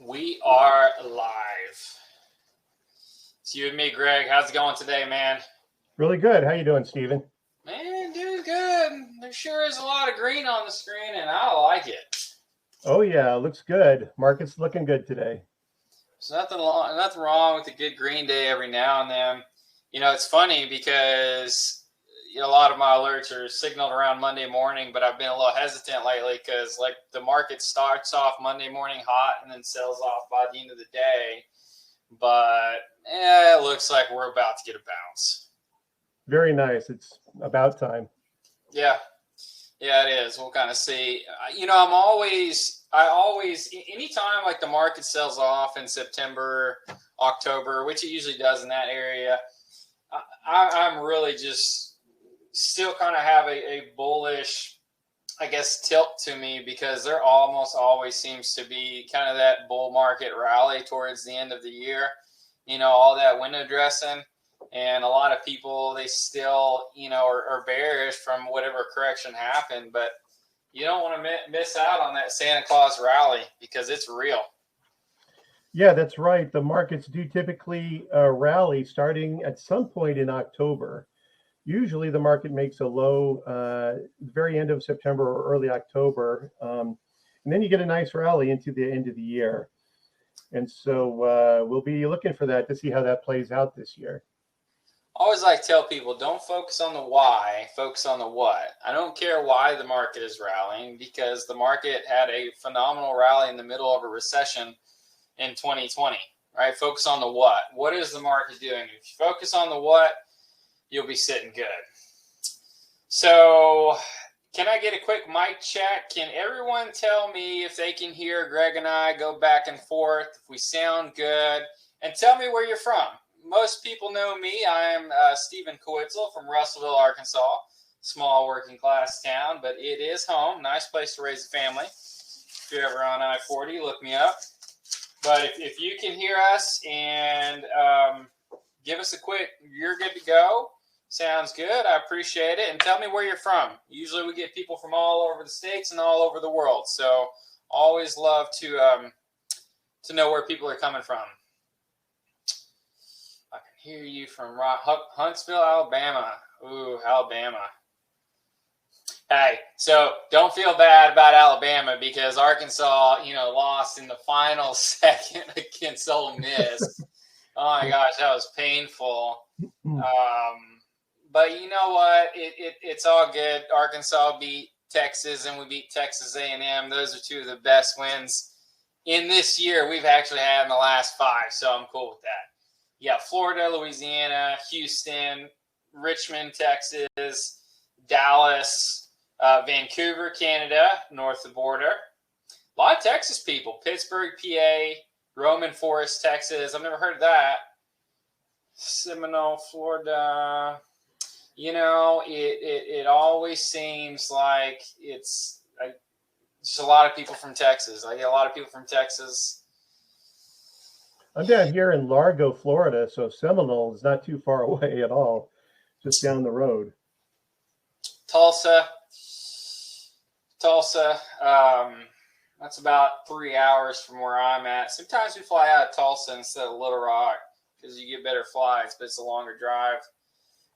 We are live. It's you and me, Greg. How's it going today, man? Really good. How you doing, Steven? Man, doing good. There sure is a lot of green on the screen, and I like it. Oh yeah, looks good. Market's looking good today. There's nothing wrong with a good green day every now and then. You know, it's funny because a lot of my alerts are signaled around Monday morning, but I've been a little hesitant lately because like the market starts off Monday morning hot and then sells off by the end of the day. But it looks like we're about to get a bounce. Very nice. It's about time. Yeah, it is. We'll kind of see. I always, anytime like the market sells off in September, October, which it usually does in that area, I'm really just still kind of have a bullish, I guess, tilt to me because there almost always seems to be kind of that bull market rally towards the end of the year. You know, all that window dressing. And a lot of people, they still, are bearish from whatever correction happened. But you don't want to miss out on that Santa Claus rally because it's real. Yeah, that's right. The markets do typically rally starting at some point in October. Usually the market makes a low very end of September or early October. And then you get a nice rally into the end of the year. And so we'll be looking for that to see how that plays out this year. Always like to tell people, don't focus on the why, focus on the what. I don't care why the market is rallying because the market had a phenomenal rally in the middle of a recession in 2020, right? Focus on the what. What is the market doing? If you focus on the what, you'll be sitting good. So can I get a quick mic check? Can everyone tell me if they can hear Greg and I go back and forth, if we sound good, and tell me where you're from. Most people know me. I am Stephen Coetzel from Russellville, Arkansas, small working class town, but it is home. Nice place to raise a family. If you're ever on I-40, look me up. But if you can hear us and give us a quick, you're good to go. Sounds good. I appreciate it. And tell me where you're from. Usually we get people from all over the states and all over the world. So always love to know where people are coming from. I can hear you from Huntsville, Alabama. Ooh, Alabama. Hey, so don't feel bad about Alabama because Arkansas, lost in the final second against Ole Miss. Oh my gosh, that was painful. But you know what? It's all good. Arkansas beat Texas, and we beat Texas A&M. Those are two of the best wins in this year we've actually had in the last 5. So I'm cool with that. Yeah, Florida, Louisiana, Houston, Richmond, Texas, Dallas, Vancouver, Canada, north of the border. A lot of Texas people. Pittsburgh, PA, Roman Forest, Texas. I've never heard of that. Seminole, Florida. It always seems like it's just a lot of people from Texas. I get a lot of people from Texas. I'm down here in Largo, Florida, so Seminole is not too far away at all, just down the road. Tulsa. That's about 3 hours from where I'm at. Sometimes we fly out of Tulsa instead of Little Rock because you get better flights, but it's a longer drive.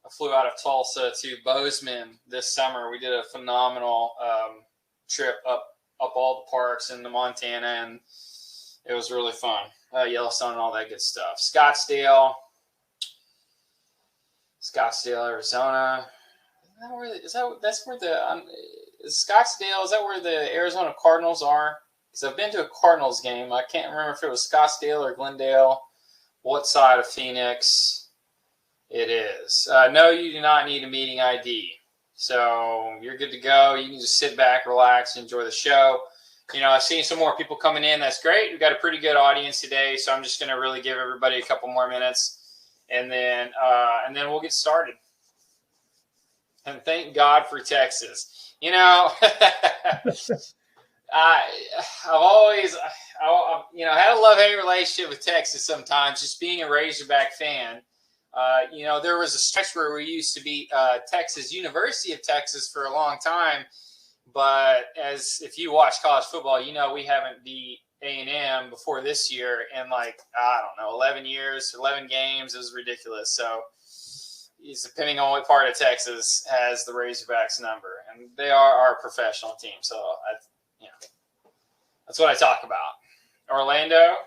I flew out of Tulsa to Bozeman this summer. We did a phenomenal trip up all the parks in the Montana, and it was really fun. Yellowstone and all that good stuff. Scottsdale, Arizona. Is Scottsdale? Is that where the Arizona Cardinals are? Because I've been to a Cardinals game. I can't remember if it was Scottsdale or Glendale. What side of Phoenix it is? No, you do not need a meeting ID. So you're good to go. You can just sit back, relax, enjoy the show. I've seen some more people coming in. That's great. We've got a pretty good audience today, so I'm just going to really give everybody a couple more minutes, and then we'll get started. And thank God for Texas. I've always, had a love-hate relationship with Texas sometimes, just being a Razorback fan. There was a stretch where we used to beat Texas, University of Texas, for a long time. But as if you watch college football, you know we haven't beat A&M before this year in like, I don't know, 11 years, 11 games. It was ridiculous. So it's depending on what part of Texas has the Razorbacks number. And they are our professional team. So, that's what I talk about. Orlando.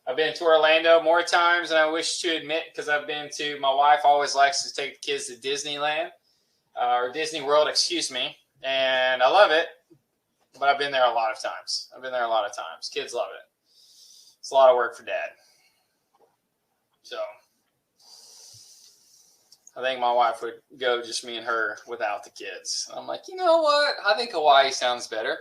I've been to Orlando more times than I wish to admit because I've been to, my wife always likes to take the kids to Disneyland or Disney World, excuse me. And I love it, but I've been there a lot of times. Kids love it. It's a lot of work for dad. So I think my wife would go just me and her without the kids. I'm like, you know what? I think Hawaii sounds better.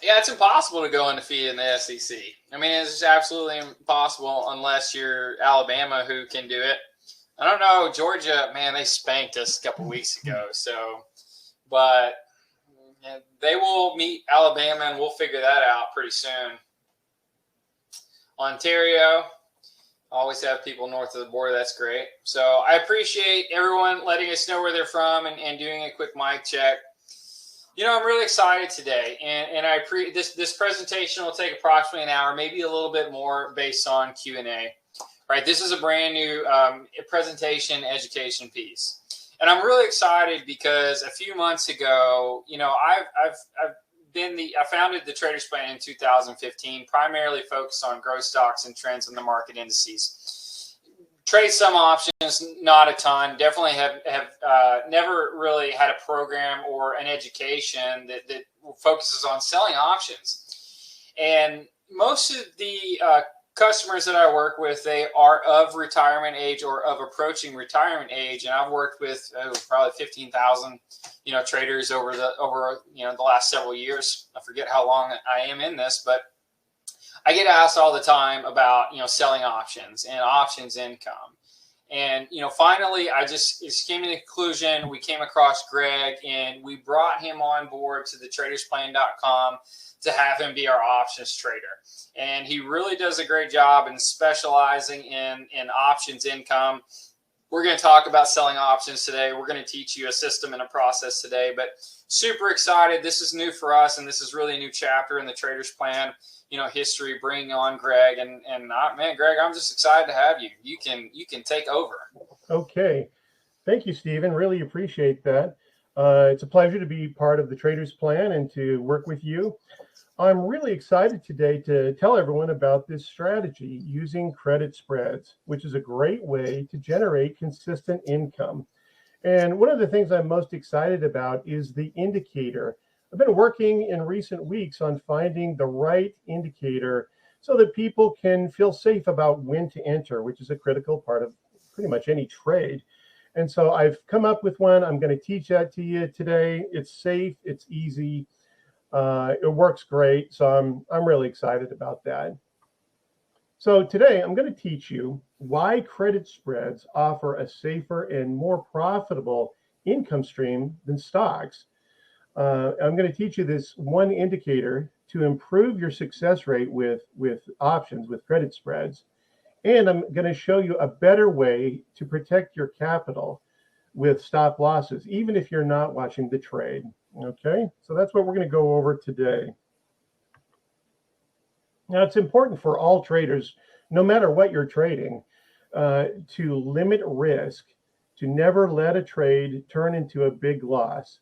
Yeah, it's impossible to go undefeated in the SEC. I mean, it's just absolutely impossible unless you're Alabama, who can do it. I don't know. Georgia, man, they spanked us a couple weeks ago. So, but they will meet Alabama, and we'll figure that out pretty soon. Ontario, always have people north of the border. That's great. So I appreciate everyone letting us know where they're from and doing a quick mic check. You know, I'm really excited today, and this presentation will take approximately an hour, maybe a little bit more based on Q&A. Right, this is a brand new presentation education piece, and I'm really excited because a few months ago, you know, I founded the Traders Plan in 2015, primarily focused on growth stocks and trends in the market indices. Trade some options, not a ton. Definitely have never really had a program or an education that focuses on selling options. And most of the customers that I work with, they are of retirement age or of approaching retirement age. And I've worked with probably 15,000, traders over the last several years. I forget how long I am in this, but I get asked all the time about, selling options and options income. And, finally, I just came to the conclusion. We came across Greg, and we brought him on board to the tradersplan.com to have him be our options trader. And he really does a great job in specializing in options income. We're going to talk about selling options today. We're going to teach you a system and a process today, but super excited. This is new for us, and this is really a new chapter in the Traders Plan, history, bringing on Greg. And man, Greg, I'm just excited to have you. You can take over. Okay. Thank you, Stephen. Really appreciate that. It's a pleasure to be part of the Traders Plan and to work with you. I'm really excited today to tell everyone about this strategy using credit spreads, which is a great way to generate consistent income. And one of the things I'm most excited about is the indicator. I've been working in recent weeks on finding the right indicator so that people can feel safe about when to enter, which is a critical part of pretty much any trade. And so I've come up with one. I'm going to teach that to you today. It's safe, it's easy. It works great, so I'm really excited about that. So today I'm going to teach you why credit spreads offer a safer and more profitable income stream than stocks. I'm going to teach you this one indicator to improve your success rate with options, with credit spreads. And I'm going to show you a better way to protect your capital with stop losses, even if you're not watching the trade. Okay, so that's what we're going to go over today. Now, it's important for all traders, no matter what you're trading, to limit risk, to never let a trade turn into a big loss.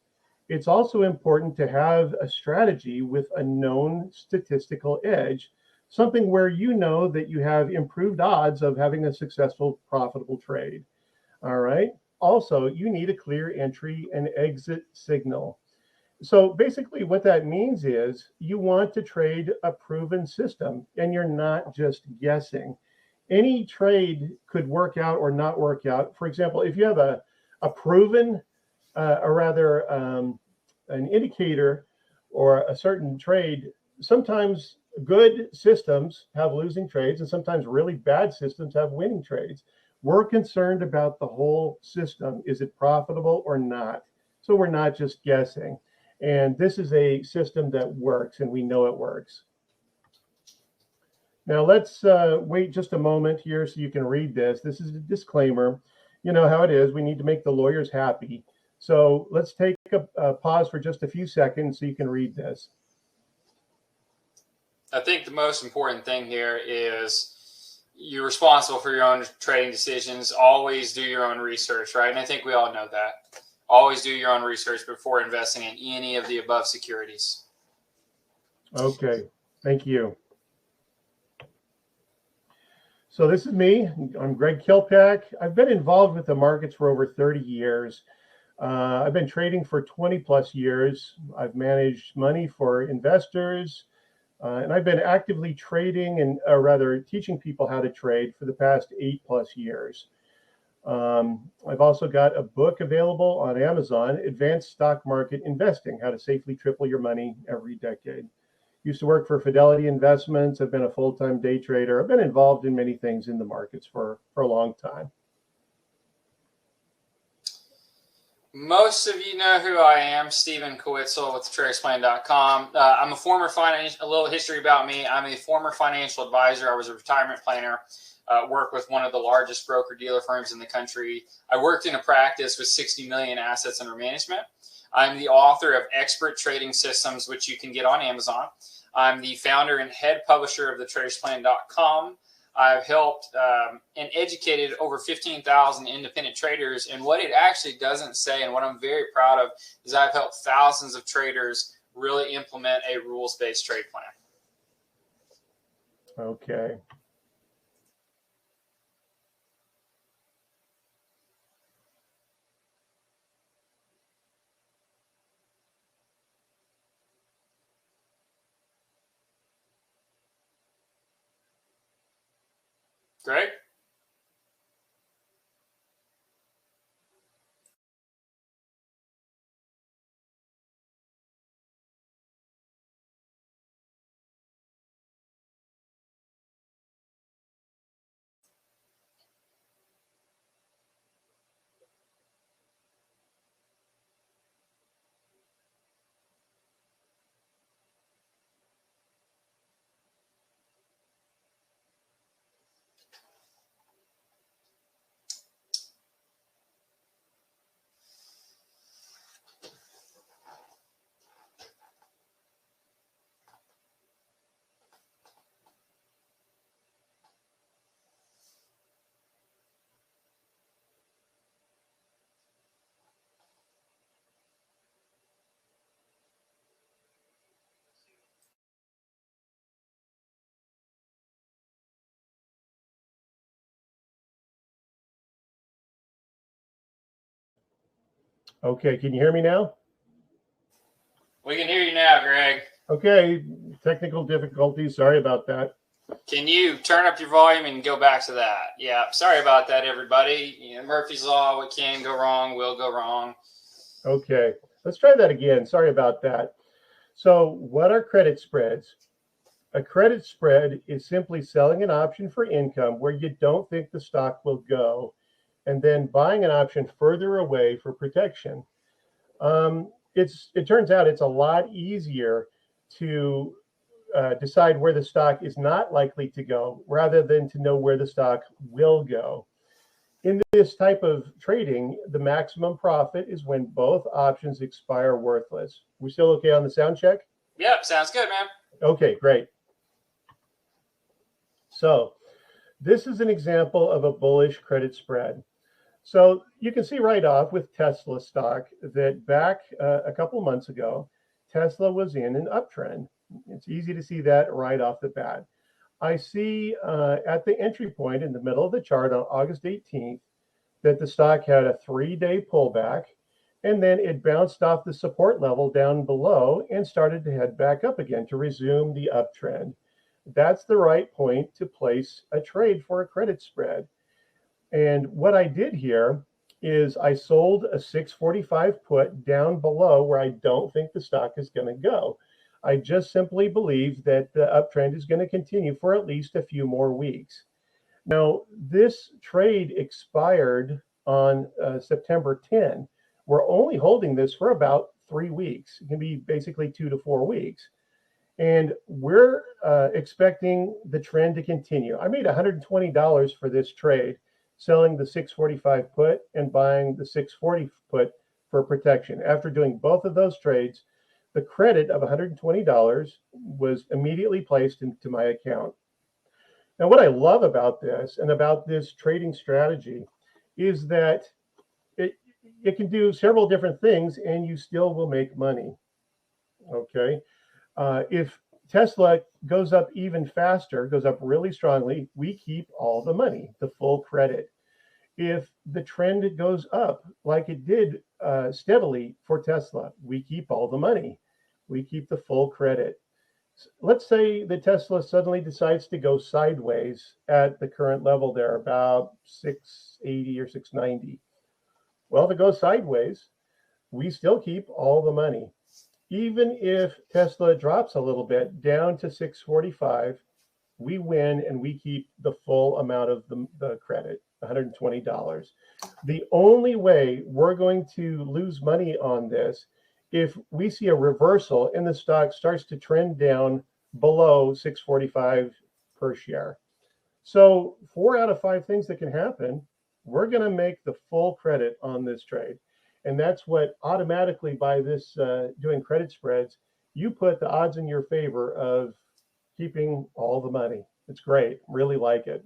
It's also important to have a strategy with a known statistical edge, something where you know that you have improved odds of having a successful, profitable trade. All right. Also, you need a clear entry and exit signal. So basically what that means is you want to trade a proven system and you're not just guessing. Any trade could work out or not work out. For example, if you have a proven, an indicator or a certain trade, sometimes good systems have losing trades and sometimes really bad systems have winning trades. We're concerned about the whole system. Is it profitable or not? So we're not just guessing. And this is a system that works, and we know it works. Now let's wait just a moment here so you can read this. This is a disclaimer. You know how it is. We need to make the lawyers happy. So let's take a pause for just a few seconds so you can read this. I think the most important thing here is you're responsible for your own trading decisions. Always do your own research, right? And I think we all know that. Always do your own research before investing in any of the above securities. Okay, thank you. So this is me. I'm Greg Kilpack. I've been involved with the markets for over 30 years. I've been trading for 20 plus years. I've managed money for investors, and I've been actively trading and rather teaching people how to trade for the past 8 plus years. I've also got a book available on Amazon, Advanced Stock Market Investing, How to Safely Triple Your Money Every Decade. Used to work for Fidelity Investments. I've been a full-time day trader. I've been involved in many things in the markets for a long time. Most of you know who I am, Stephen Kowitzel with TradeXplain.com. I'm a former a little history about me. I'm a former financial advisor. I was a retirement planner, worked with one of the largest broker-dealer firms in the country. I worked in a practice with 60 million assets under management. I'm the author of Expert Trading Systems, which you can get on Amazon. I'm the founder and head publisher of the TradeXplain.com. I've helped and educated over 15,000 independent traders. And what it actually doesn't say, and what I'm very proud of, is I've helped thousands of traders really implement a rules-based trade plan. Okay. Greg? Okay, can you hear me now? We can hear you now, Greg. Okay, technical difficulties. Sorry about that. Can you turn up your volume and go back to that? Yeah, sorry about that, everybody. You know, Murphy's Law, what can go wrong will go wrong. Okay, let's try that again. Sorry about that. So what are credit spreads? A credit spread is simply selling an option for income where you don't think the stock will go, and then buying an option further away for protection. It turns out it's a lot easier to decide where the stock is not likely to go rather than to know where the stock will go. In this type of trading, the maximum profit is when both options expire worthless. We still okay on the sound check? Yep, sounds good, man. Okay, great. So this is an example of a bullish credit spread. So you can see right off with Tesla stock that back a couple of months ago, Tesla was in an uptrend. It's easy to see that right off the bat. I see at the entry point in the middle of the chart on August 18th that the stock had a 3-day pullback, and then it bounced off the support level down below and started to head back up again to resume the uptrend. That's the right point to place a trade for a credit spread. And what I did here is I sold a 645 put down below where I don't think the stock is going to go. I just simply believe that the uptrend is going to continue for at least a few more weeks. Now, this trade expired on September 10. We're only holding this for about 3 weeks. It can be basically 2 to 4 weeks. And we're expecting the trend to continue. I made $120 for this trade, selling the 645 put and buying the 640 put for protection. After doing both of those trades, the credit of $120 was immediately placed into my account. Now, what I love about this and about this trading strategy is that it can do several different things and you still will make money. Okay. If Tesla goes up even faster, goes up really strongly, we keep all the money, the full credit. If the trend goes up like it did steadily for Tesla, we keep all the money. We keep the full credit. Let's say that Tesla suddenly decides to go sideways at the current level there, about 680 or 690. Well, if it goes sideways, we still keep all the money. Even if Tesla drops a little bit down to 645, we win and we keep the full amount of the credit, $120. The only way we're going to lose money on this, if we see a reversal and the stock starts to trend down below 645 per share. So 4 out of 5 things that can happen, we're going to make the full credit on this trade. And that's what automatically, by this doing credit spreads, you put the odds in your favor of keeping all the money. It's great. Really like it.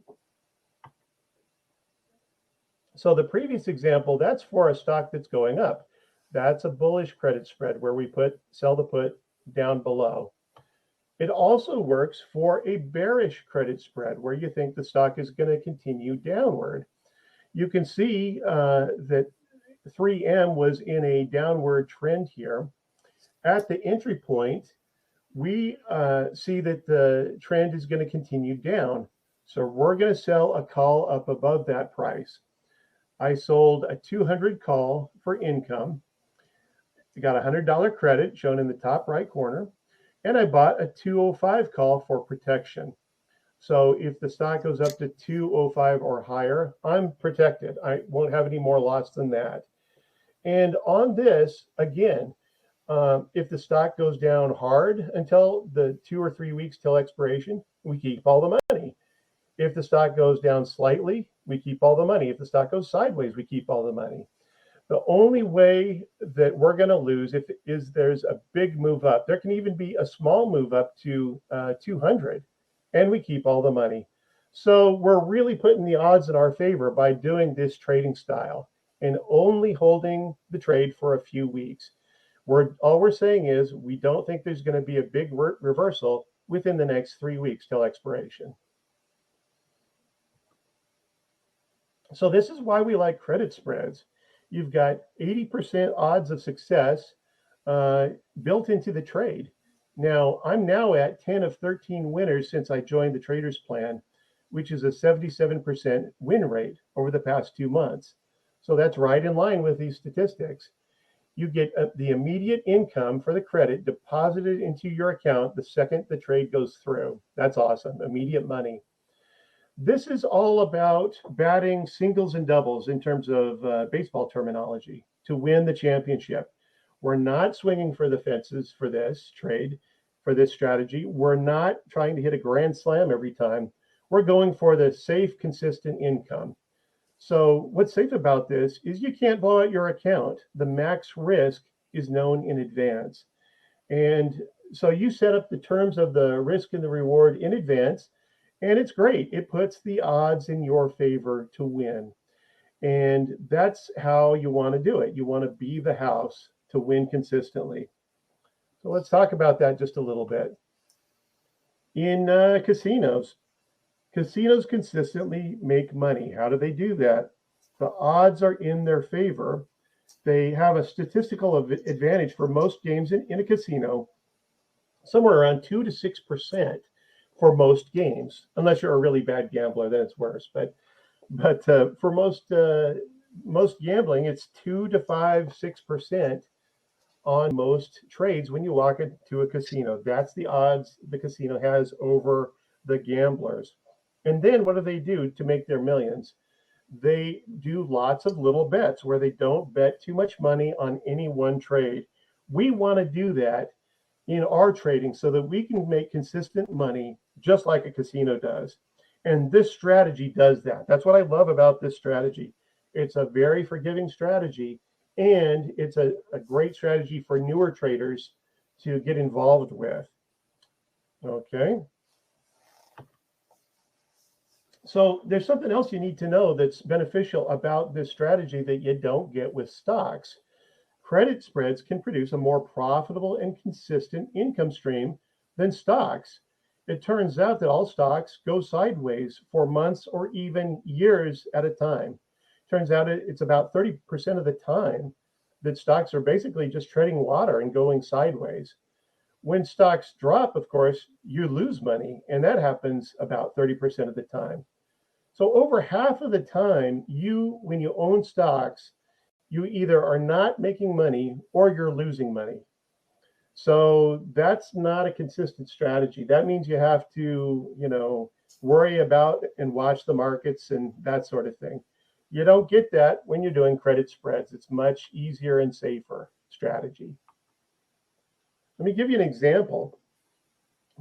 So the previous example, that's for a stock that's going up. That's a bullish credit spread where we sell the put down below. It also works for a bearish credit spread where you think the stock is going to continue downward. You can see that 3M was in a downward trend here. At the entry point, we see that the trend is going to continue down. So we're going to sell a call up above that price. I sold a 200 call for income. I got a $100 credit shown in the top right corner. And I bought a 205 call for protection. So if the stock goes up to 205 or higher, I'm protected. I won't have any more loss than that. And on this, again, if the stock goes down hard until the 2 or 3 weeks till expiration, we keep all the money. If the stock goes down slightly, we keep all the money. If the stock goes sideways, we keep all the money. The only way that we're going to lose is there's a big move up. There can even be a small move up to 200, and we keep all the money. So we're really putting the odds in our favor by doing this trading style and only holding the trade for a few weeks. All we're saying is we don't think there's going to be a big reversal within the next 3 weeks till expiration. So this is why we like credit spreads. You've got 80% odds of success built into the trade. Now, I'm now at 10 of 13 winners since I joined the Traders Plan, which is a 77% win rate over the past 2 months. So that's right in line with these statistics. You get the immediate income for the credit deposited into your account the second the trade goes through. That's awesome. Immediate money. This is all about batting singles and doubles in terms of baseball terminology to win the championship. We're not swinging for the fences for this trade, for this strategy. We're not trying to hit a grand slam every time. We're going for the safe, consistent income. So what's safe about this is you can't blow out your account. The max risk is known in advance. And so you set up the terms of the risk and the reward in advance. And it's great. It puts the odds in your favor to win. And that's how you want to do it. You want to be the house to win consistently. So let's talk about that just a little bit. In casinos consistently make money. How do they do that? The odds are in their favor. They have a statistical advantage for most games in a casino, somewhere around 2 to 6%. For most games, unless you're a really bad gambler, then it's worse. But for most gambling, it's 2 to 6% on most trades when you walk into a casino. That's the odds the casino has over the gamblers. And then what do they do to make their millions? They do lots of little bets where they don't bet too much money on any one trade. We want to do that in our trading so that we can make consistent money just like a casino does. And this strategy does that. That's what I love about this strategy. It's a very forgiving strategy and it's a great strategy for newer traders to get involved with. Okay. So there's something else you need to know that's beneficial about this strategy that you don't get with stocks. Credit spreads can produce a more profitable and consistent income stream than stocks. It turns out that all stocks go sideways for months or even years at a time. Turns out it's about 30% of the time that stocks are basically just treading water and going sideways. When stocks drop, of course, you lose money, and that happens about 30% of the time. So over half of the time, when you own stocks, you either are not making money or you're losing money. So that's not a consistent strategy. That means you have to, worry about and watch the markets and that sort of thing. You don't get that when you're doing credit spreads. It's much easier and safer strategy. Let me give you an example.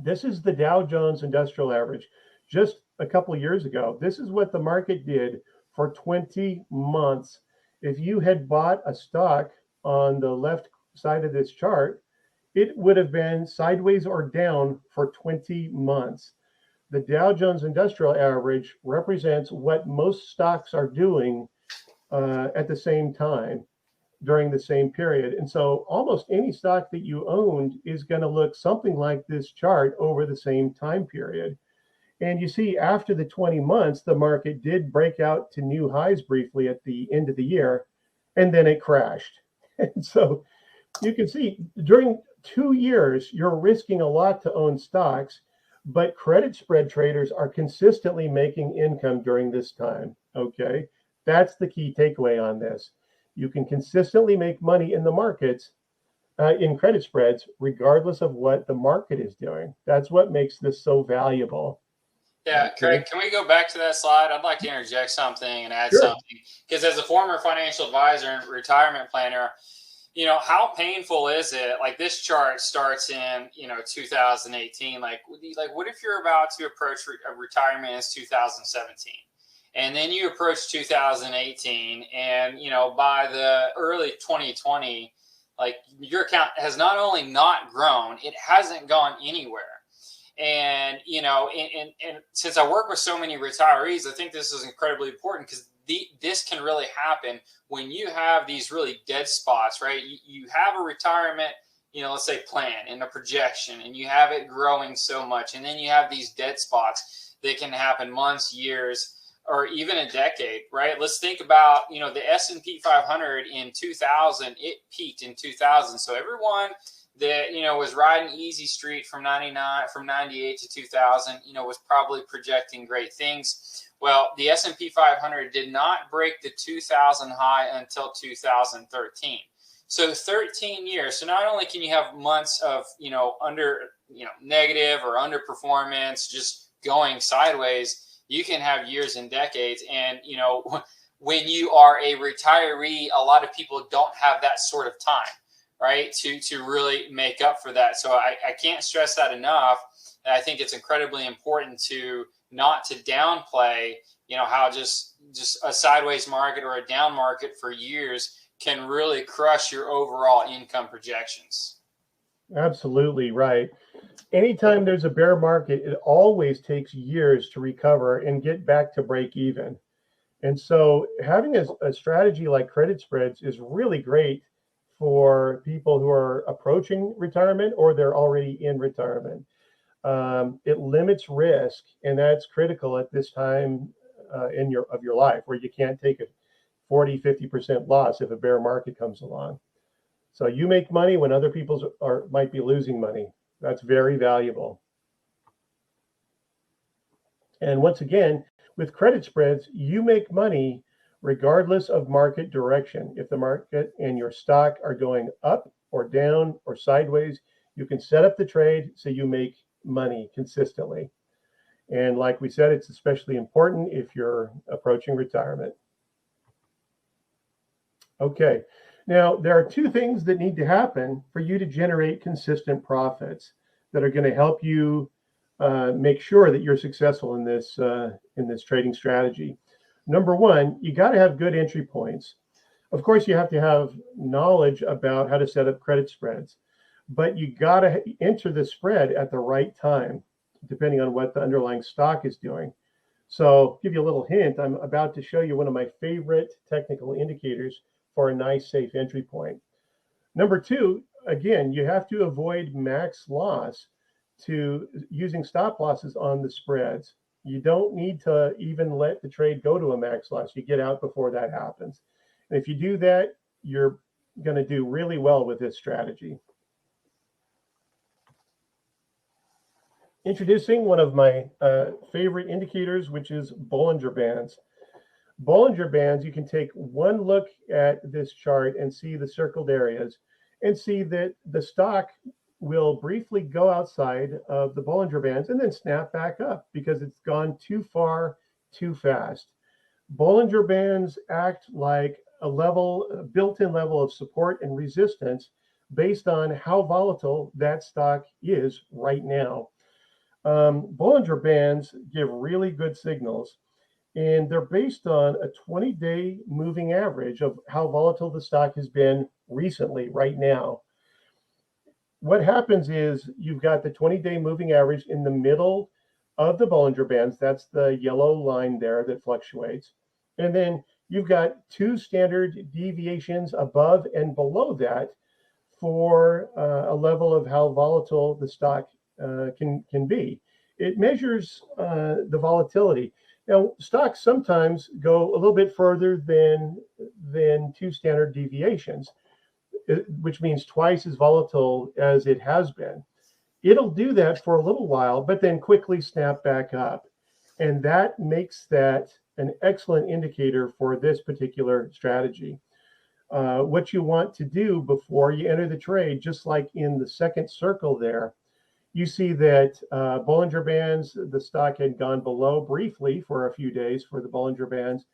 This is the Dow Jones Industrial Average. Just a couple of years ago, this is what the market did for 20 months. If you had bought a stock on the left side of this chart, it would have been sideways or down for 20 months. The Dow Jones Industrial Average represents what most stocks are doing at the same time during the same period. And so almost any stock that you owned is going to look something like this chart over the same time period. And you see, after the 20 months, the market did break out to new highs briefly at the end of the year, and then it crashed. And so you can see during 2 years, you're risking a lot to own stocks, but credit spread traders are consistently making income during this time. Okay, that's the key takeaway on this. You can consistently make money in the markets, in credit spreads, regardless of what the market is doing. That's what makes this so valuable. Yeah, Craig, can we go back to that slide? I'd like to interject something and add Sure. something. Because as a former financial advisor and retirement planner, how painful is it? Like this chart starts in, 2018. Like what if you're about to approach retirement as 2017? And then you approach 2018 and, by the early 2020, like your account has not only not grown, it hasn't gone anywhere. And, and since I work with so many retirees, I think this is incredibly important because this can really happen when you have these really dead spots, right? You have a retirement, let's say plan and a projection, and you have it growing so much. And then you have these dead spots that can happen months, years, or even a decade, right? Let's think about, the S&P 500 in 2000, it peaked in 2000. So everyone that, was riding easy street from 98 to 2000, was probably projecting great things. Well, the S&P 500 did not break the 2000 high until 2013. So 13 years. So not only can you have months of, negative or underperformance, just going sideways, you can have years and decades. And, when you are a retiree, a lot of people don't have that sort of time, right, to really make up for that. So I can't stress that enough. And I think it's incredibly important to not to downplay, how just a sideways market or a down market for years can really crush your overall income projections. Absolutely right. Anytime there's a bear market, it always takes years to recover and get back to break even. And so having a strategy like credit spreads is really great for people who are approaching retirement or they're already in retirement. It limits risk, and that's critical at this time of your life, where you can't take a 40-50% loss if a bear market comes along. So you make money when other people might be losing money. That's very valuable. And once again, with credit spreads, you make money regardless of market direction. If the market and your stock are going up or down or sideways, you can set up the trade so you make money consistently. And like we said, it's especially important if you're approaching retirement. Okay, now there are two things that need to happen for you to generate consistent profits that are going to help you make sure that you're successful in this trading strategy. Number one, you got to have good entry points. Of course, you have to have knowledge about how to set up credit spreads, but you got to enter the spread at the right time, depending on what the underlying stock is doing. So, give you a little hint, I'm about to show you one of my favorite technical indicators for a nice safe entry point. Number two, again, you have to avoid max loss to using stop losses on the spreads. You don't need to even let the trade go to a max loss. You get out before that happens. And if you do that, you're going to do really well with this strategy. Introducing one of my favorite indicators, which is Bollinger Bands. Bollinger Bands, you can take one look at this chart and see the circled areas and see that the stock will briefly go outside of the Bollinger Bands and then snap back up because it's gone too far, too fast. Bollinger Bands act like a built-in level of support and resistance based on how volatile that stock is right now. Bollinger Bands give really good signals, and they're based on a 20-day moving average of how volatile the stock has been recently, right now. What happens is you've got the 20-day moving average in the middle of the Bollinger Bands. That's the yellow line there that fluctuates. And then you've got two standard deviations above and below that for a level of how volatile the stock can be. It measures the volatility. Now, stocks sometimes go a little bit further than two standard deviations, which means twice as volatile as it has been. It'll do that for a little while, but then quickly snap back up. And that makes that an excellent indicator for this particular strategy. What you want to do before you enter the trade, just like in the second circle there, you see that Bollinger Bands, the stock had gone below briefly for a few days for the Bollinger Bands.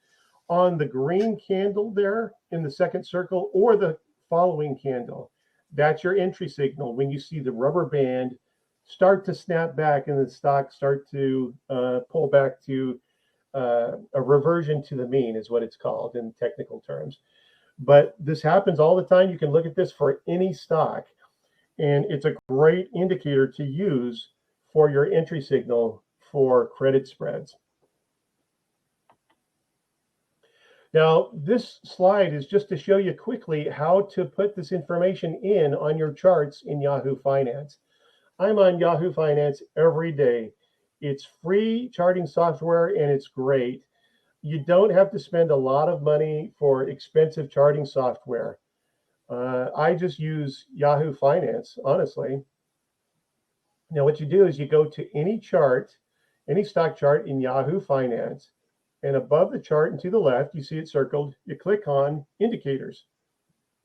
On the green candle there in the second circle or the following candle, that's your entry signal when you see the rubber band start to snap back and the stock start to pull back to a reversion to the mean is what it's called in technical terms. But this happens all the time. You can look at this for any stock, and it's a great indicator to use for your entry signal for credit spreads. Now, this slide is just to show you quickly how to put this information in on your charts in Yahoo Finance. I'm on Yahoo Finance every day. It's free charting software and it's great. You don't have to spend a lot of money for expensive charting software. I just use Yahoo Finance, honestly. Now, what you do is you go to any chart, any stock chart in Yahoo Finance, and above the chart and to the left, you see it circled. You click on indicators.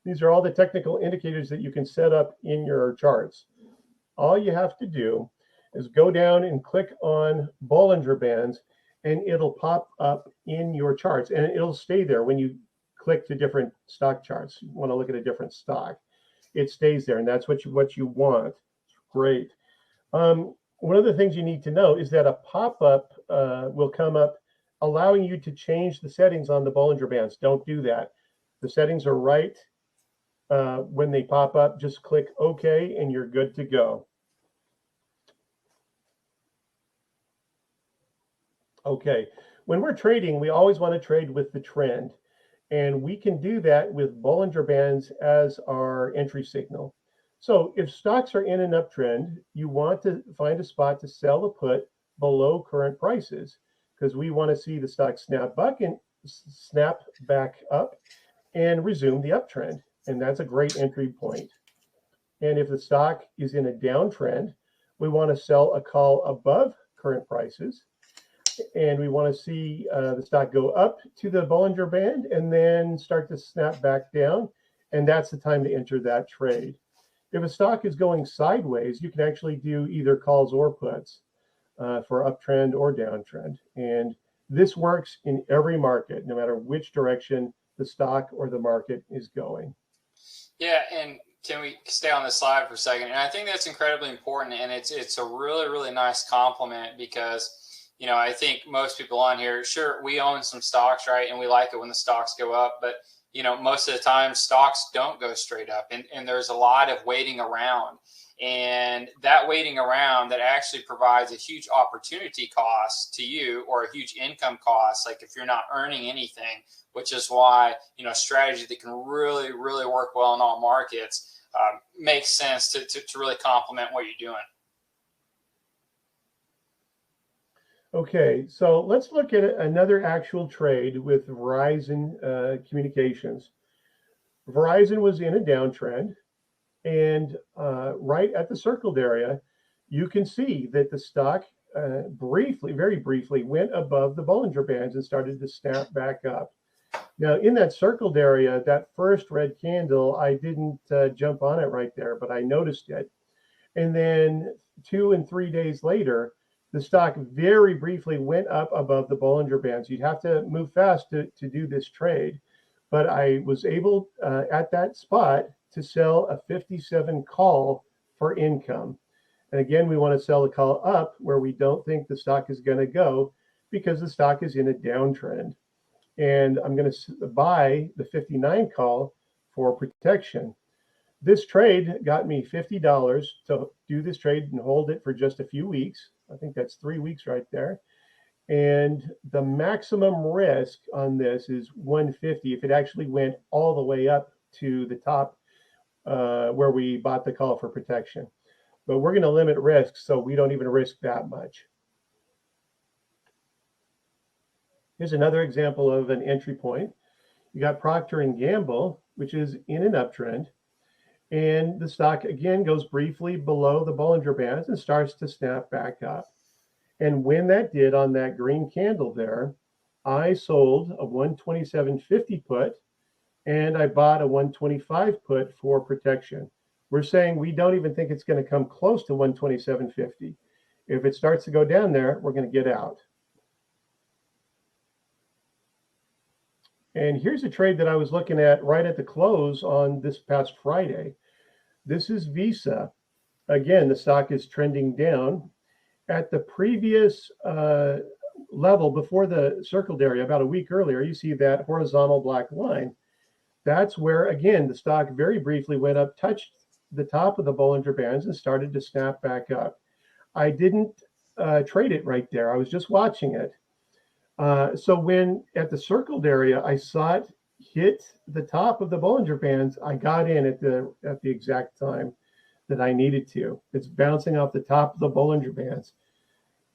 These are all the technical indicators that you can set up in your charts. All you have to do is go down and click on Bollinger Bands, and it'll pop up in your charts, and it'll stay there when you click to different stock charts. You want to look at a different stock. It stays there, and that's what you want. Great. One of the things you need to know is that a pop-up will come up allowing you to change the settings on the Bollinger Bands. Don't do that. The settings are right when they pop up. Just click OK, and you're good to go. Okay, when we're trading, we always want to trade with the trend. And we can do that with Bollinger Bands as our entry signal. So if stocks are in an uptrend, you want to find a spot to sell a put below current prices, because we want to see the stock snap back up and resume the uptrend. And that's a great entry point. And if the stock is in a downtrend, we want to sell a call above current prices. And we want to see the stock go up to the Bollinger Band and then start to snap back down. And that's the time to enter that trade. If a stock is going sideways, you can actually do either calls or puts for uptrend or downtrend. And this works in every market, no matter which direction the stock or the market is going. Yeah, and can we stay on this slide for a second? And I think that's incredibly important, and it's a really, really nice compliment because, you know, I think most people on here, sure, we own some stocks, right? And we like it when the stocks go up, but most of the time stocks don't go straight up, and there's a lot of waiting around. And that waiting around, that actually provides a huge opportunity cost to you, or a huge income cost, like if you're not earning anything, which is why, strategy that can really, really work well in all markets makes sense to really complement what you're doing. Okay, so let's look at another actual trade with Verizon Communications. Verizon was in a downtrend, and right at the circled area, you can see that the stock very briefly went above the Bollinger Bands and started to snap back up. Now, in that circled area, that first red candle, I didn't jump on it right there, but I noticed it. And then 2 and 3 days later, the stock very briefly went up above the Bollinger Bands. You'd have to move fast to do this trade. But I was able at that spot to sell a 57 call for income. And again, we want to sell the call up where we don't think the stock is going to go, because the stock is in a downtrend. And I'm going to buy the 59 call for protection. This trade got me $50 to do this trade and hold it for just a few weeks. I think that's 3 weeks right there. And the maximum risk on this is 150 if it actually went all the way up to the top where we bought the call for protection. But we're going to limit risk, so we don't even risk that much. Here's another example of an entry point. You got Procter & Gamble, which is in an uptrend. And the stock again goes briefly below the Bollinger Bands and starts to snap back up. And when that did on that green candle there, I sold a 127.50 put, and I bought a 125 put for protection. We're saying we don't even think it's going to come close to 127.50. If it starts to go down there, we're going to get out. And here's a trade that I was looking at right at the close on this past Friday. This is Visa. Again, the stock is trending down. At the previous level before the circled area, about a week earlier, you see that horizontal black line. That's where, again, the stock very briefly went up, touched the top of the Bollinger Bands, and started to snap back up. I didn't trade it right there. I was just watching it. So when at the circled area, I saw it hit the top of the Bollinger Bands, I got in at the exact time that I needed to. It's bouncing off the top of the Bollinger Bands.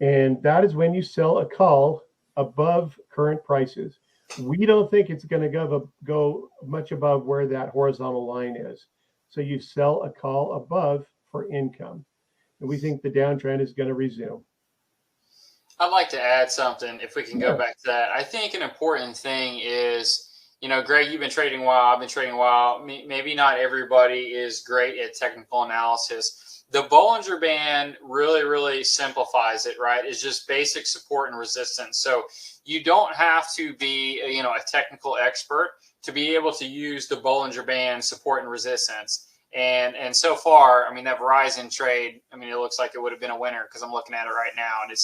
And that is when you sell a call above current prices. We don't think it's going to go much above where that horizontal line is. So you sell a call above for income. And we think the downtrend is going to resume. I'd like to add something, if we can go back to that. I think an important thing is, Greg, you've been trading a while, I've been trading a while. Maybe not everybody is great at technical analysis. The Bollinger Band really, really simplifies it, right? It's just basic support and resistance. So you don't have to be, a technical expert to be able to use the Bollinger Band support and resistance. And so far, that Verizon trade, it looks like it would have been a winner, because I'm looking at it right now, and it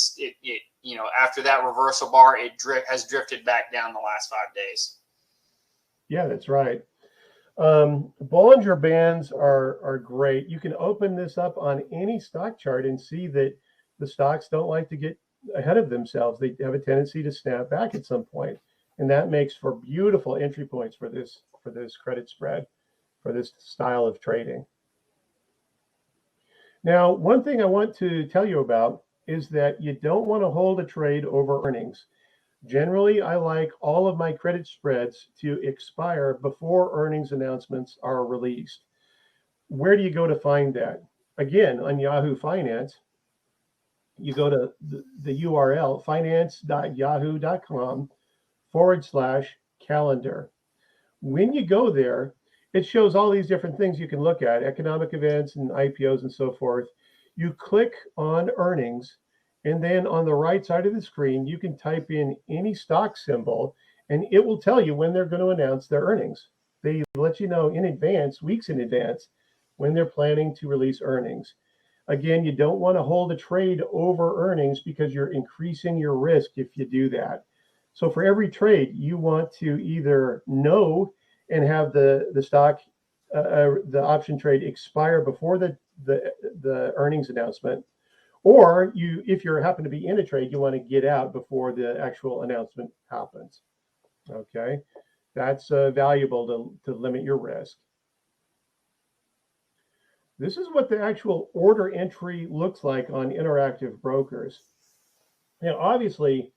after that reversal bar, it has drifted back down the last 5 days. Yeah, that's right. Bollinger Bands are great. You can open this up on any stock chart and see that the stocks don't like to get ahead of themselves. They have a tendency to snap back at some point, and that makes for beautiful entry points for this credit spread, for this style of trading. Now, one thing I want to tell you about is that you don't want to hold a trade over earnings. Generally, I like all of my credit spreads to expire before earnings announcements are released. Where do you go to find that? Again, on Yahoo Finance, you go to the URL finance.yahoo.com/calendar. When you go there, it shows all these different things you can look at, economic events and IPOs and so forth. You click on earnings, and then on the right side of the screen, you can type in any stock symbol, and it will tell you when they're going to announce their earnings. They let you know in advance, weeks in advance, when they're planning to release earnings. Again, you don't want to hold a trade over earnings, because you're increasing your risk if you do that. So for every trade, you want to either know and have the stock, the option trade expire before the earnings announcement. Or if you happen to be in a trade, you want to get out before the actual announcement happens. Okay, that's valuable to limit your risk. This is what the actual order entry looks like on Interactive Brokers. Now, obviously,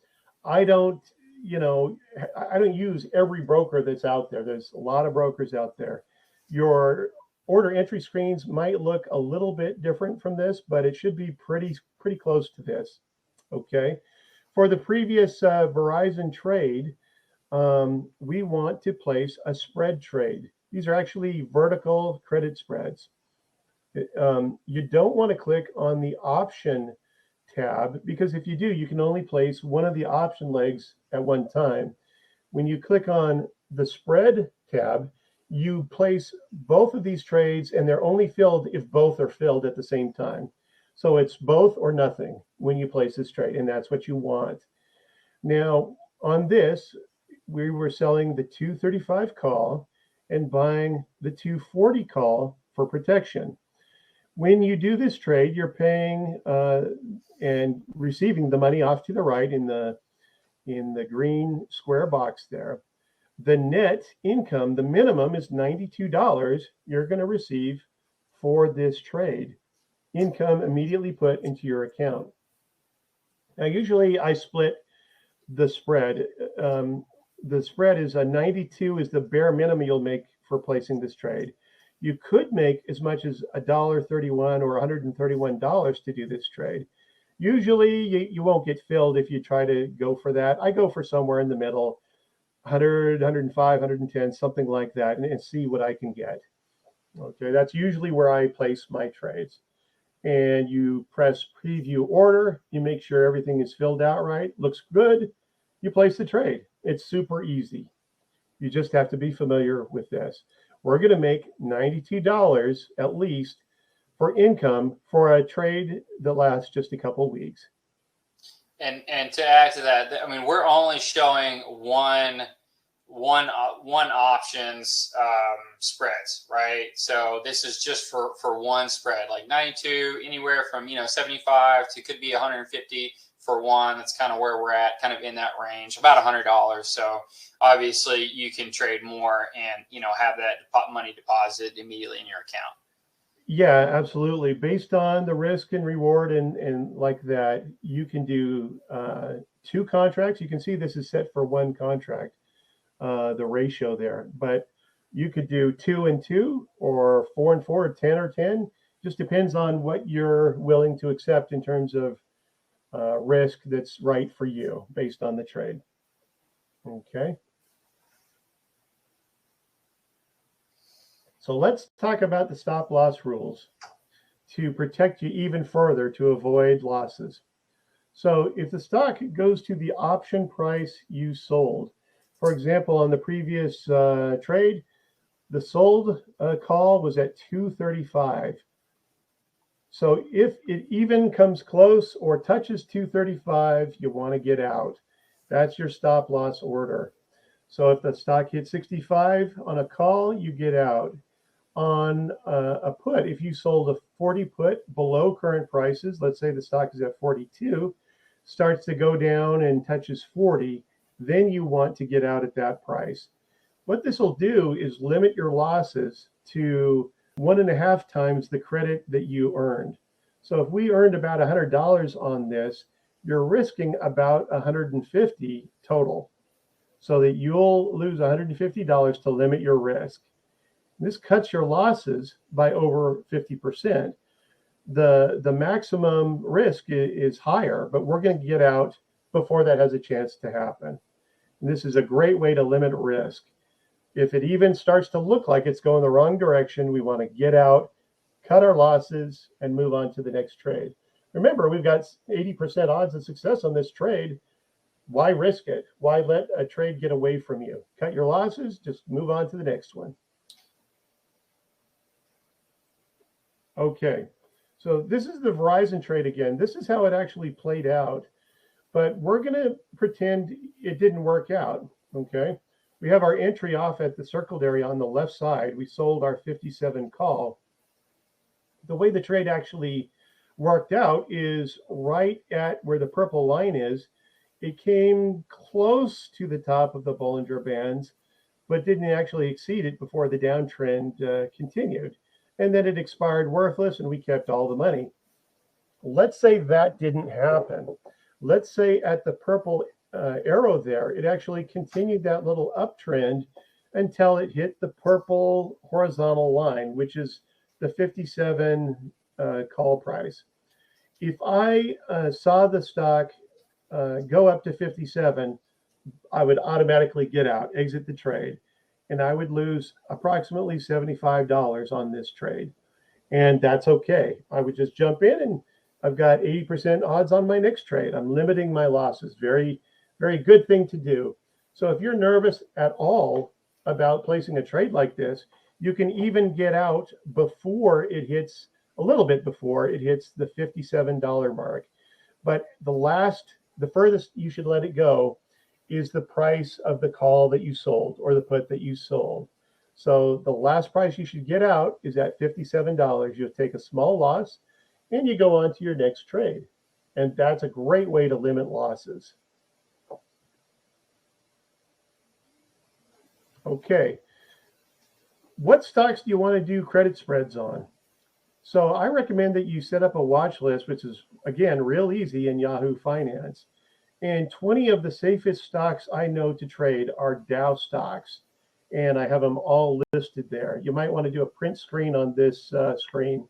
I don't use every broker that's out there. There's a lot of brokers out there. Your order entry screens might look a little bit different from this, but it should be pretty close to this. Okay. For the previous Verizon trade, we want to place a spread trade. These are actually vertical credit spreads. You don't want to click on the option tab, because if you do, you can only place one of the option legs at one time. When you click on the spread tab, you place both of these trades, and they're only filled if both are filled at the same time. So it's both or nothing when you place this trade, and that's what you want. Now, on this, we were selling the 235 call and buying the 240 call for protection. When you do this trade, you're paying and receiving the money off to the right in the green square box there. The net income, the minimum is $92 you're going to receive for this trade. Income immediately put into your account. Now, usually I split the spread. The spread is a 92 is the bare minimum you'll make for placing this trade. You could make as much as $1.31 or $131 to do this trade. Usually you won't get filled if you try to go for that. I go for somewhere in the middle, 100, 105, 110, something like that, and see what I can get. Okay, that's usually where I place my trades. And you press preview order, you make sure everything is filled out right, looks good, you place the trade. It's super easy. You just have to be familiar with this. We're going to make $92 at least for income for a trade that lasts just a couple weeks. And to add to that, I mean, we're only showing one options spreads, right? So this is just for one spread, like 92, anywhere from 75 to could be 150 for one. That's kind of where we're at, kind of in that range, about $100. So obviously you can trade more and have that money deposited immediately in your account. Yeah, absolutely. Based on the risk and reward and like that, you can do 2 contracts. You can see this is set for 1 contract, the ratio there, but you could do 2 and 2 or 4 and 4 or 10 or 10. Just depends on what you're willing to accept in terms of risk that's right for you based on the trade. Okay. So let's talk about the stop loss rules to protect you even further to avoid losses. So if the stock goes to the option price you sold, for example, on the previous trade, the sold call was at 235. So if it even comes close or touches 235, you want to get out. That's your stop loss order. So if the stock hits 65 on a call, you get out. On a put, if you sold a 40 put below current prices, let's say the stock is at 42, starts to go down and touches 40, then you want to get out at that price. What this will do is limit your losses to 1.5 times the credit that you earned. So if we earned about $100 on this, you're risking about $150 total, so that you'll lose $150 to limit your risk. This cuts your losses by over 50%. The maximum risk is higher, but we're going to get out before that has a chance to happen. And this is a great way to limit risk. If it even starts to look like it's going the wrong direction, we want to get out, cut our losses, and move on to the next trade. Remember, we've got 80% odds of success on this trade. Why risk it? Why let a trade get away from you? Cut your losses, just move on to the next one. Okay, so this is the Verizon trade again. This is how it actually played out, but we're going to pretend it didn't work out, okay? We have our entry off at the circled area on the left side. We sold our 57 call. The way the trade actually worked out is right at where the purple line is. It came close to the top of the Bollinger Bands, but didn't actually exceed it before the downtrend continued. And then it expired worthless and we kept all the money. Let's say that didn't happen. Let's say at the purple arrow there, it actually continued that little uptrend until it hit the purple horizontal line, which is the 57 call price. If I saw the stock go up to 57, I would automatically get out, exit the trade, and I would lose approximately $75 on this trade. And that's okay. I would just jump in and I've got 80% odds on my next trade. I'm limiting my losses. Very, very good thing to do. So if you're nervous at all about placing a trade like this, you can even get out before it hits, a little bit before it hits the $57 mark. But the furthest you should let it go is the price of the call that you sold or the put that you sold. So the last price you should get out is at $57. You'll take a small loss and you go on to your next trade. And that's a great way to limit losses. Okay. What stocks do you want to do credit spreads on? So I recommend that you set up a watch list, which is, again, real easy in Yahoo Finance. And 20 of the safest stocks I know to trade are Dow Stocks. And I have them all listed there. You might want to do a print screen on this screen,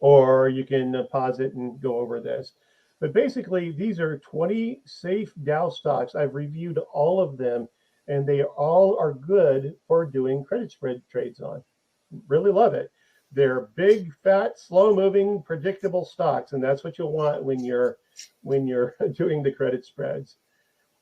or you can pause it and go over this. But basically, these are 20 safe Dow stocks. I've reviewed all of them, and they all are good for doing credit spread trades on. Really love it. They're big, fat, slow-moving, predictable stocks, and that's what you'll want when you're doing the credit spreads.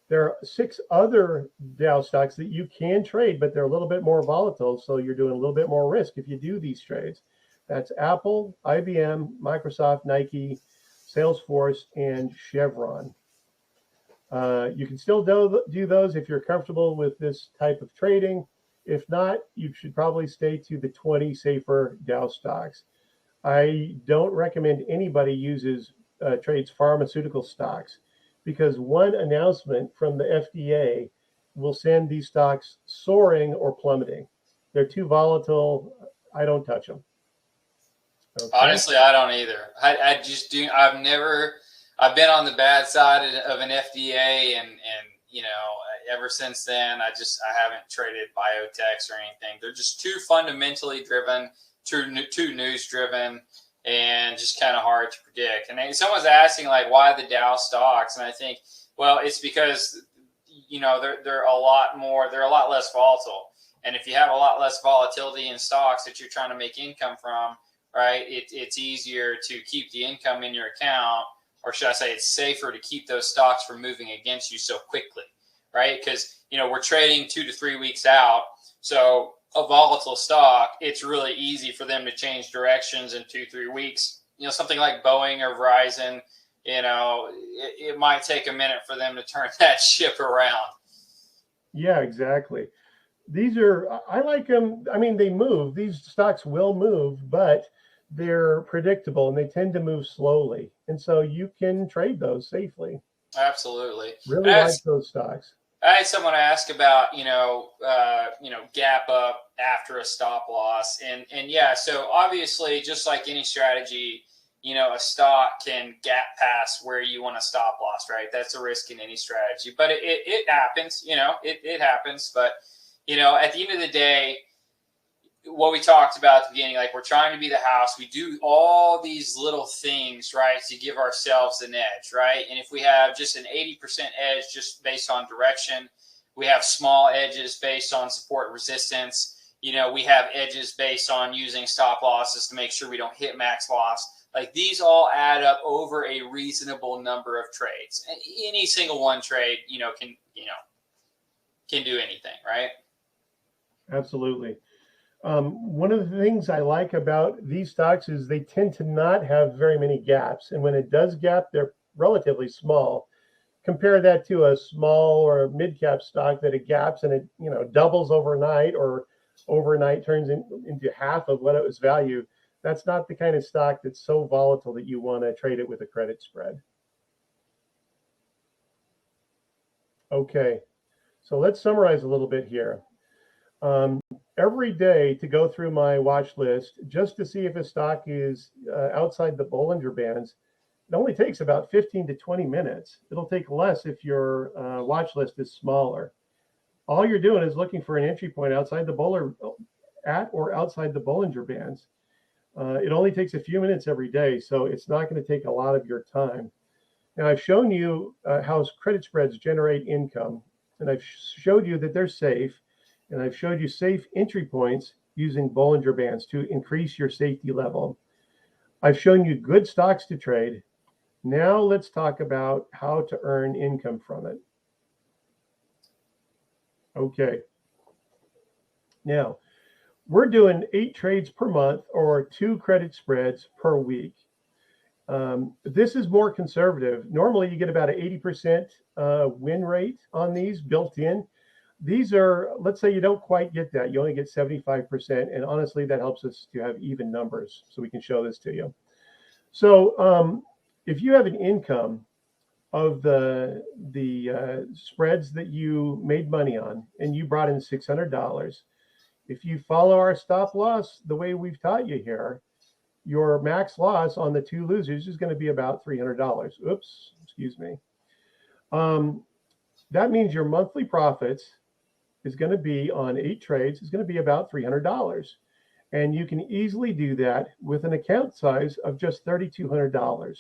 There are 6 other Dow stocks that you can trade, but they're a little bit more volatile, so you're doing a little bit more risk if you do these trades. That's Apple, IBM, Microsoft, Nike, Salesforce, and Chevron. You can still do those if you're comfortable with this type of trading. If not, you should probably stay to the 20 safer Dow stocks. I don't recommend anybody trades pharmaceutical stocks, because one announcement from the FDA will send these stocks soaring or plummeting. They're too volatile. I don't touch them. Okay. Honestly, I don't either. I just do. I've been on the bad side of an FDA, and you know, ever since then, I haven't traded biotechs or anything. They're just too fundamentally driven, too news driven, and just kind of hard to predict. And someone's asking, like, why the Dow stocks? And I think, well, it's because, you know, they're a lot less volatile. And if you have a lot less volatility in stocks that you're trying to make income from, right, it's easier to keep the income in your account, or should I say it's safer to keep those stocks from moving against you so quickly, right? Because, you know, we're trading 2 to 3 weeks out. So a volatile stock, it's really easy for them to change directions in 2-3 weeks. You know, something like Boeing or Verizon, you know, it might take a minute for them to turn that ship around. Yeah, exactly. I like them. I mean, they move. These stocks will move, but they're predictable and they tend to move slowly. And so you can trade those safely. Absolutely. Really like those stocks. I had someone ask about, gap up after a stop loss. And yeah, so obviously, just like any strategy, you know, a stock can gap pass where you want to stop loss, right? That's a risk in any strategy. But it happens, you know, it happens. But, you know, at the end of the day, what we talked about at the beginning, like, we're trying to be the house. We do all these little things, right, to give ourselves an edge, right? And if we have just an 80% edge just based on direction, we have small edges based on support and resistance. You know, we have edges based on using stop losses to make sure we don't hit max loss. Like, these all add up over a reasonable number of trades. Any single one trade, can do anything, right? Absolutely. One of the things I like about these stocks is they tend to not have very many gaps. And when it does gap, they're relatively small. compare that to a small or mid-cap stock that it gaps and it, you know, doubles overnight, or overnight turns into half of what it was valued. That's not the kind of stock that's so volatile that you want to trade it with a credit spread. Okay, so let's summarize a little bit here. Every day to go through my watch list just to see if a stock is outside the Bollinger Bands, it only takes about 15 to 20 minutes. It'll take less if your watch list is smaller. All you're doing is looking for an entry point outside the outside the Bollinger Bands. It only takes a few minutes every day, so it's not going to take a lot of your time. Now, I've shown you how credit spreads generate income, and I've showed you that they're safe, and I've showed you safe entry points using Bollinger Bands to increase your safety level. I've shown you good stocks to trade. Now let's talk about how to earn income from it. Okay. Now, we're doing 8 trades per month or 2 credit spreads per week. This is more conservative. Normally, you get about an 80% win rate on these built in. These are, let's say you don't quite get that. You only get 75%. And honestly, that helps us to have even numbers so we can show this to you. So if you have an income of the spreads that you made money on and you brought in $600, if you follow our stop loss the way we've taught you here, your max loss on the 2 losers is going to be about $300. Oops, excuse me. That means your monthly profits is going to be on 8 trades is going to be about $300. And you can easily do that with an account size of just $3,200.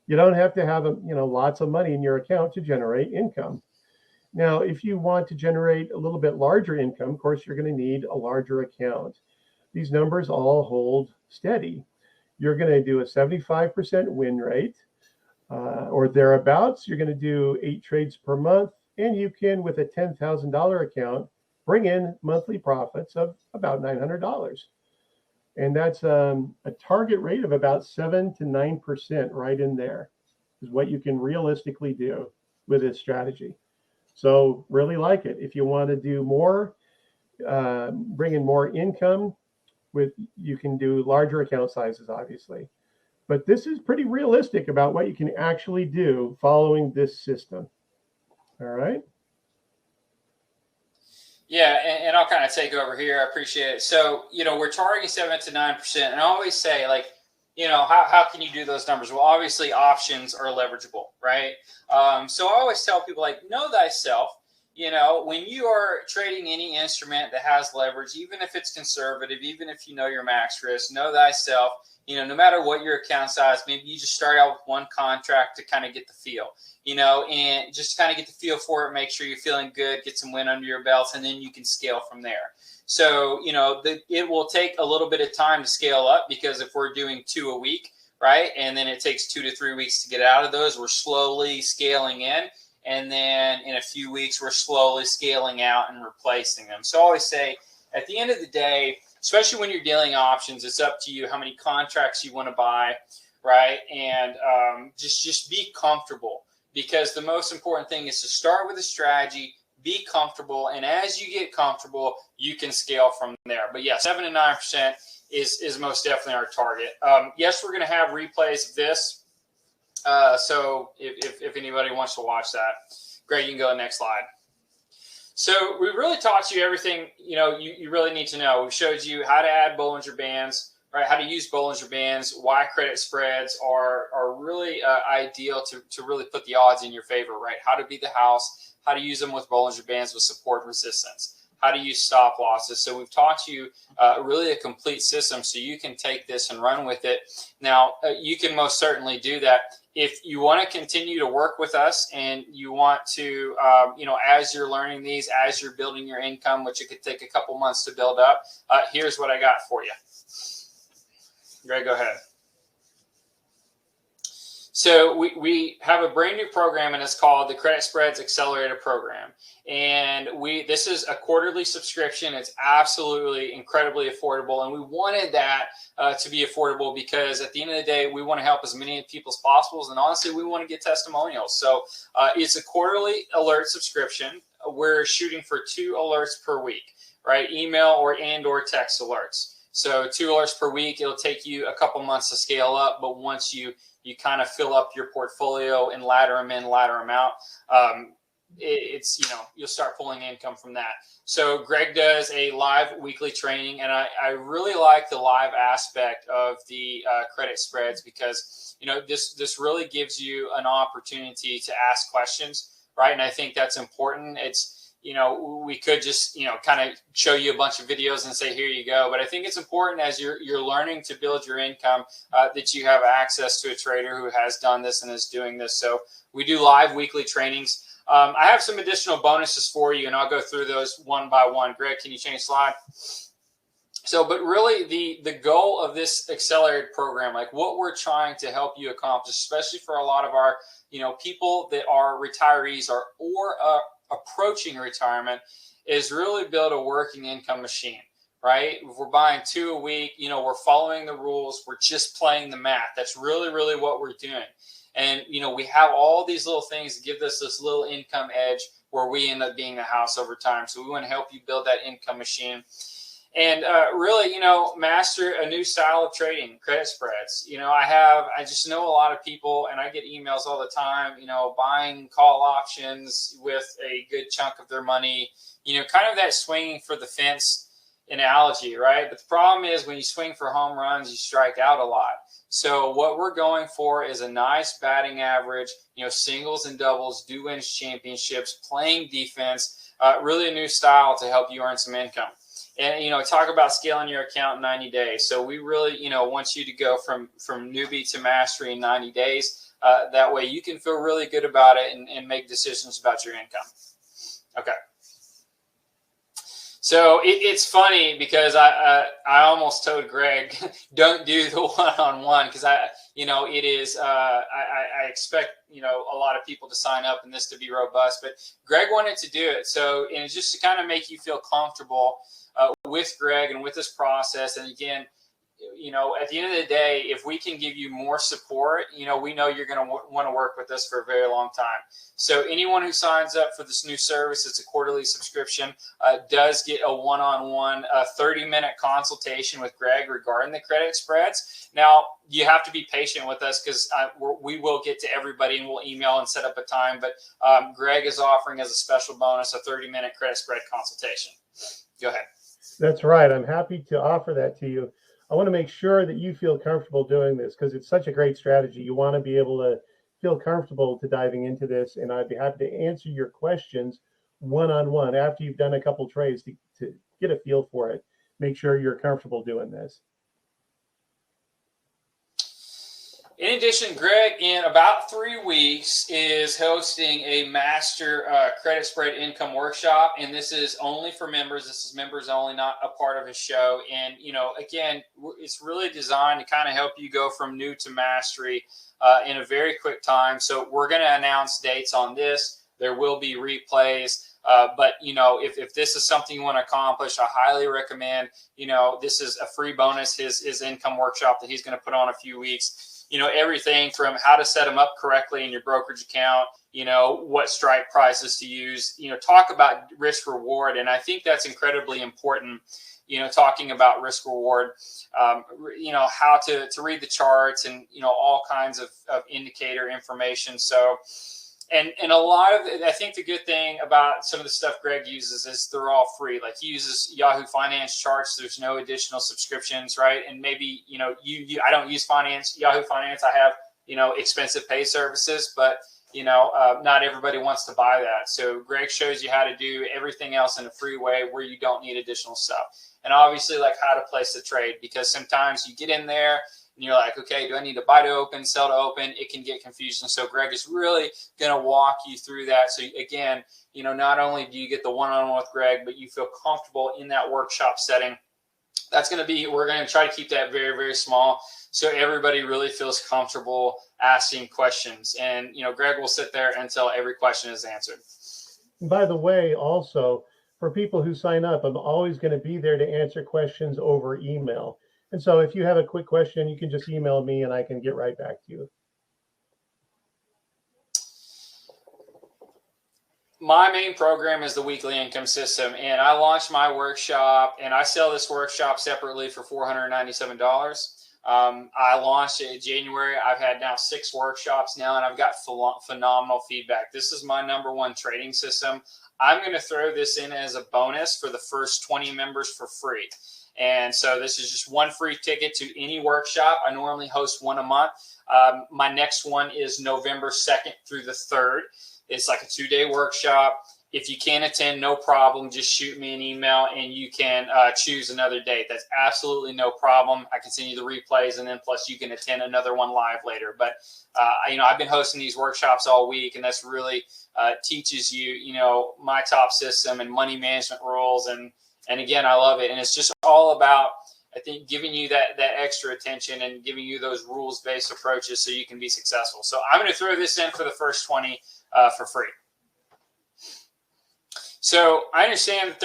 You don't have to have lots of money in your account to generate income. Now, if you want to generate a little bit larger income, of course, you're going to need a larger account. These numbers all hold steady. You're going to do a 75% win rate or thereabouts. You're going to do 8 trades per month, and you can, with a $10,000 account, bring in monthly profits of about $900. And that's a target rate of about 7 to 9% right in there is what you can realistically do with this strategy. So really like it. If you want to do more, bring in more income, you can do larger account sizes, obviously. But this is pretty realistic about what you can actually do following this system. All right. Yeah, and I'll kind of take over here. I appreciate it. So, we're targeting 7 to 9%. And I always say, like, how can you do those numbers? Well, obviously options are leverageable, right? So I always tell people, like, know thyself. When you are trading any instrument that has leverage, even if it's conservative, even if you know your max risk, know thyself. No matter what your account size, maybe you just start out with one contract to kind of get the feel, and just kind of get the feel for it, make sure you're feeling good, get some wind under your belts, and then you can scale from there. So, it will take a little bit of time to scale up because if we're doing 2 a week, right, and then it takes 2 to 3 weeks to get out of those, we're slowly scaling in. And then in a few weeks, we're slowly scaling out and replacing them. So I always say, at the end of the day, especially when you're dealing options, it's up to you how many contracts you want to buy, right? And just be comfortable, because the most important thing is to start with a strategy, be comfortable, and as you get comfortable, you can scale from there. But yeah, 7 to 9% is most definitely our target. Yes, we're going to have replays of this. So if anybody wants to watch that, great, you can go to the next slide. So we really taught you everything, you really need to know. We showed you how to add Bollinger Bands, right? How to use Bollinger Bands, why credit spreads are really ideal to really put the odds in your favor, right? How to beat the house, how to use them with Bollinger Bands with support and resistance, how to use stop losses. So we've taught you really a complete system so you can take this and run with it. Now, you can most certainly do that. If you want to continue to work with us and you want to, as you're learning these, as you're building your income, which it could take a couple months to build up, here's what I got for you. Greg, go ahead. So we have a brand new program, and it's called the Credit Spreads Accelerator program. And this is a quarterly subscription. It's absolutely incredibly affordable, and we wanted that to be affordable because at the end of the day, we want to help as many people as possible, and honestly, we want to get testimonials. So it's a quarterly alert subscription. We're shooting for 2 alerts per week, right? Email or text alerts. So 2 alerts per week. It'll take you a couple months to scale up, but once you kind of fill up your portfolio and ladder them in, ladder them out, it's, you'll start pulling income from that. So Greg does a live weekly training, and I really like the live aspect of the credit spreads because, this really gives you an opportunity to ask questions, right? And I think that's important. It's, we could just, kind of show you a bunch of videos and say, here you go. But I think it's important as you're learning to build your income that you have access to a trader who has done this and is doing this. So we do live weekly trainings. I have some additional bonuses for you, and I'll go through those one by one. Greg, can you change slide? So, but really the goal of this accelerated program, like what we're trying to help you accomplish, especially for a lot of our, people that are retirees or approaching retirement, is really build a working income machine, right? If we're buying 2 a week, we're following the rules. We're just playing the math. That's really, really what we're doing. And, we have all these little things that give us this little income edge where we end up being a house over time. So we want to help you build that income machine. And really, master a new style of trading, credit spreads. I just know a lot of people, and I get emails all the time, buying call options with a good chunk of their money, kind of that swinging for the fence analogy, right? But the problem is when you swing for home runs, you strike out a lot. So what we're going for is a nice batting average, singles and doubles, do wins championships, playing defense, really a new style to help you earn some income. And, talk about scaling your account in 90 days. So we really, want you to go from newbie to mastery in 90 days. That way you can feel really good about it and make decisions about your income. Okay. So it's funny because I almost told Greg, don't do the one-on-one because it is, I expect, a lot of people to sign up and this to be robust, but Greg wanted to do it. So, and it's just to kind of make you feel comfortable with Greg and with this process. And again, at the end of the day, if we can give you more support, we know you're going to want to work with us for a very long time. So anyone who signs up for this new service, it's a quarterly subscription, does get a one-on-one 30-minute consultation with Greg regarding the credit spreads. Now, you have to be patient with us because we will get to everybody and we'll email and set up a time. But Greg is offering as a special bonus a 30-minute credit spread consultation. Go ahead. That's right. I'm happy to offer that to you. I want to make sure that you feel comfortable doing this because it's such a great strategy. You want to be able to feel comfortable to diving into this, and I'd be happy to answer your questions one-on-one after you've done a couple trades to get a feel for it. Make sure you're comfortable doing this. In addition, Greg, in about 3 weeks, is hosting a master credit spread income workshop. And this is only for members. This is members only, not a part of his show. And, again, it's really designed to kind of help you go from new to mastery in a very quick time. So we're going to announce dates on this. There will be replays. But, if this is something you want to accomplish, I highly recommend, this is a free bonus, his income workshop that he's going to put on a few weeks. Everything from how to set them up correctly in your brokerage account, what strike prices to use, talk about risk reward. And I think that's incredibly important, talking about risk reward, how to read the charts and, all kinds of indicator information. So, and a lot of it, I think the good thing about some of the stuff Greg uses is they're all free. Like he uses Yahoo Finance charts. There's no additional subscriptions, right? And maybe, I don't use Yahoo Finance. I have, expensive pay services, but, not everybody wants to buy that. So Greg shows you how to do everything else in a free way where you don't need additional stuff. And obviously like how to place the trade, because sometimes you get in there and you're like, okay, do I need to buy to open, sell to open? It can get confusing. So Greg is really going to walk you through that. So again, not only do you get the one-on-one with Greg, but you feel comfortable in that workshop setting. That's going to be, we're going to try to keep that very, very small so everybody really feels comfortable asking questions. And, you know, Greg will sit there until every question is answered. And by the way, also, for people who sign up, I'm always going to be there to answer questions over email. And so if you have a quick question, you can just email me and I can get right back to you. My main program is the weekly income system, and I launched my workshop, and I sell this workshop separately for $497. I launched it in January. I've had now 6 workshops now, and I've got phenomenal feedback. This is my #1 trading system. I'm going to throw this in as a bonus for the first 20 members for free. And so this is just one free ticket to any workshop. I normally host one a month. My next one is November 2nd through the 3rd. It's like a 2-day workshop. If you can't attend, no problem. Just shoot me an email and you can choose another date. That's absolutely no problem. I can send you the replays, and then plus you can attend another one live later. But you know, I've been hosting these workshops all week, and that's really teaches you, you know, my top system and money management rules. And again, I love it. And it's just all about, I think, giving you that extra attention and giving you those rules-based approaches so you can be successful. So I'm going to throw this in for the first 20 for free. So I understand that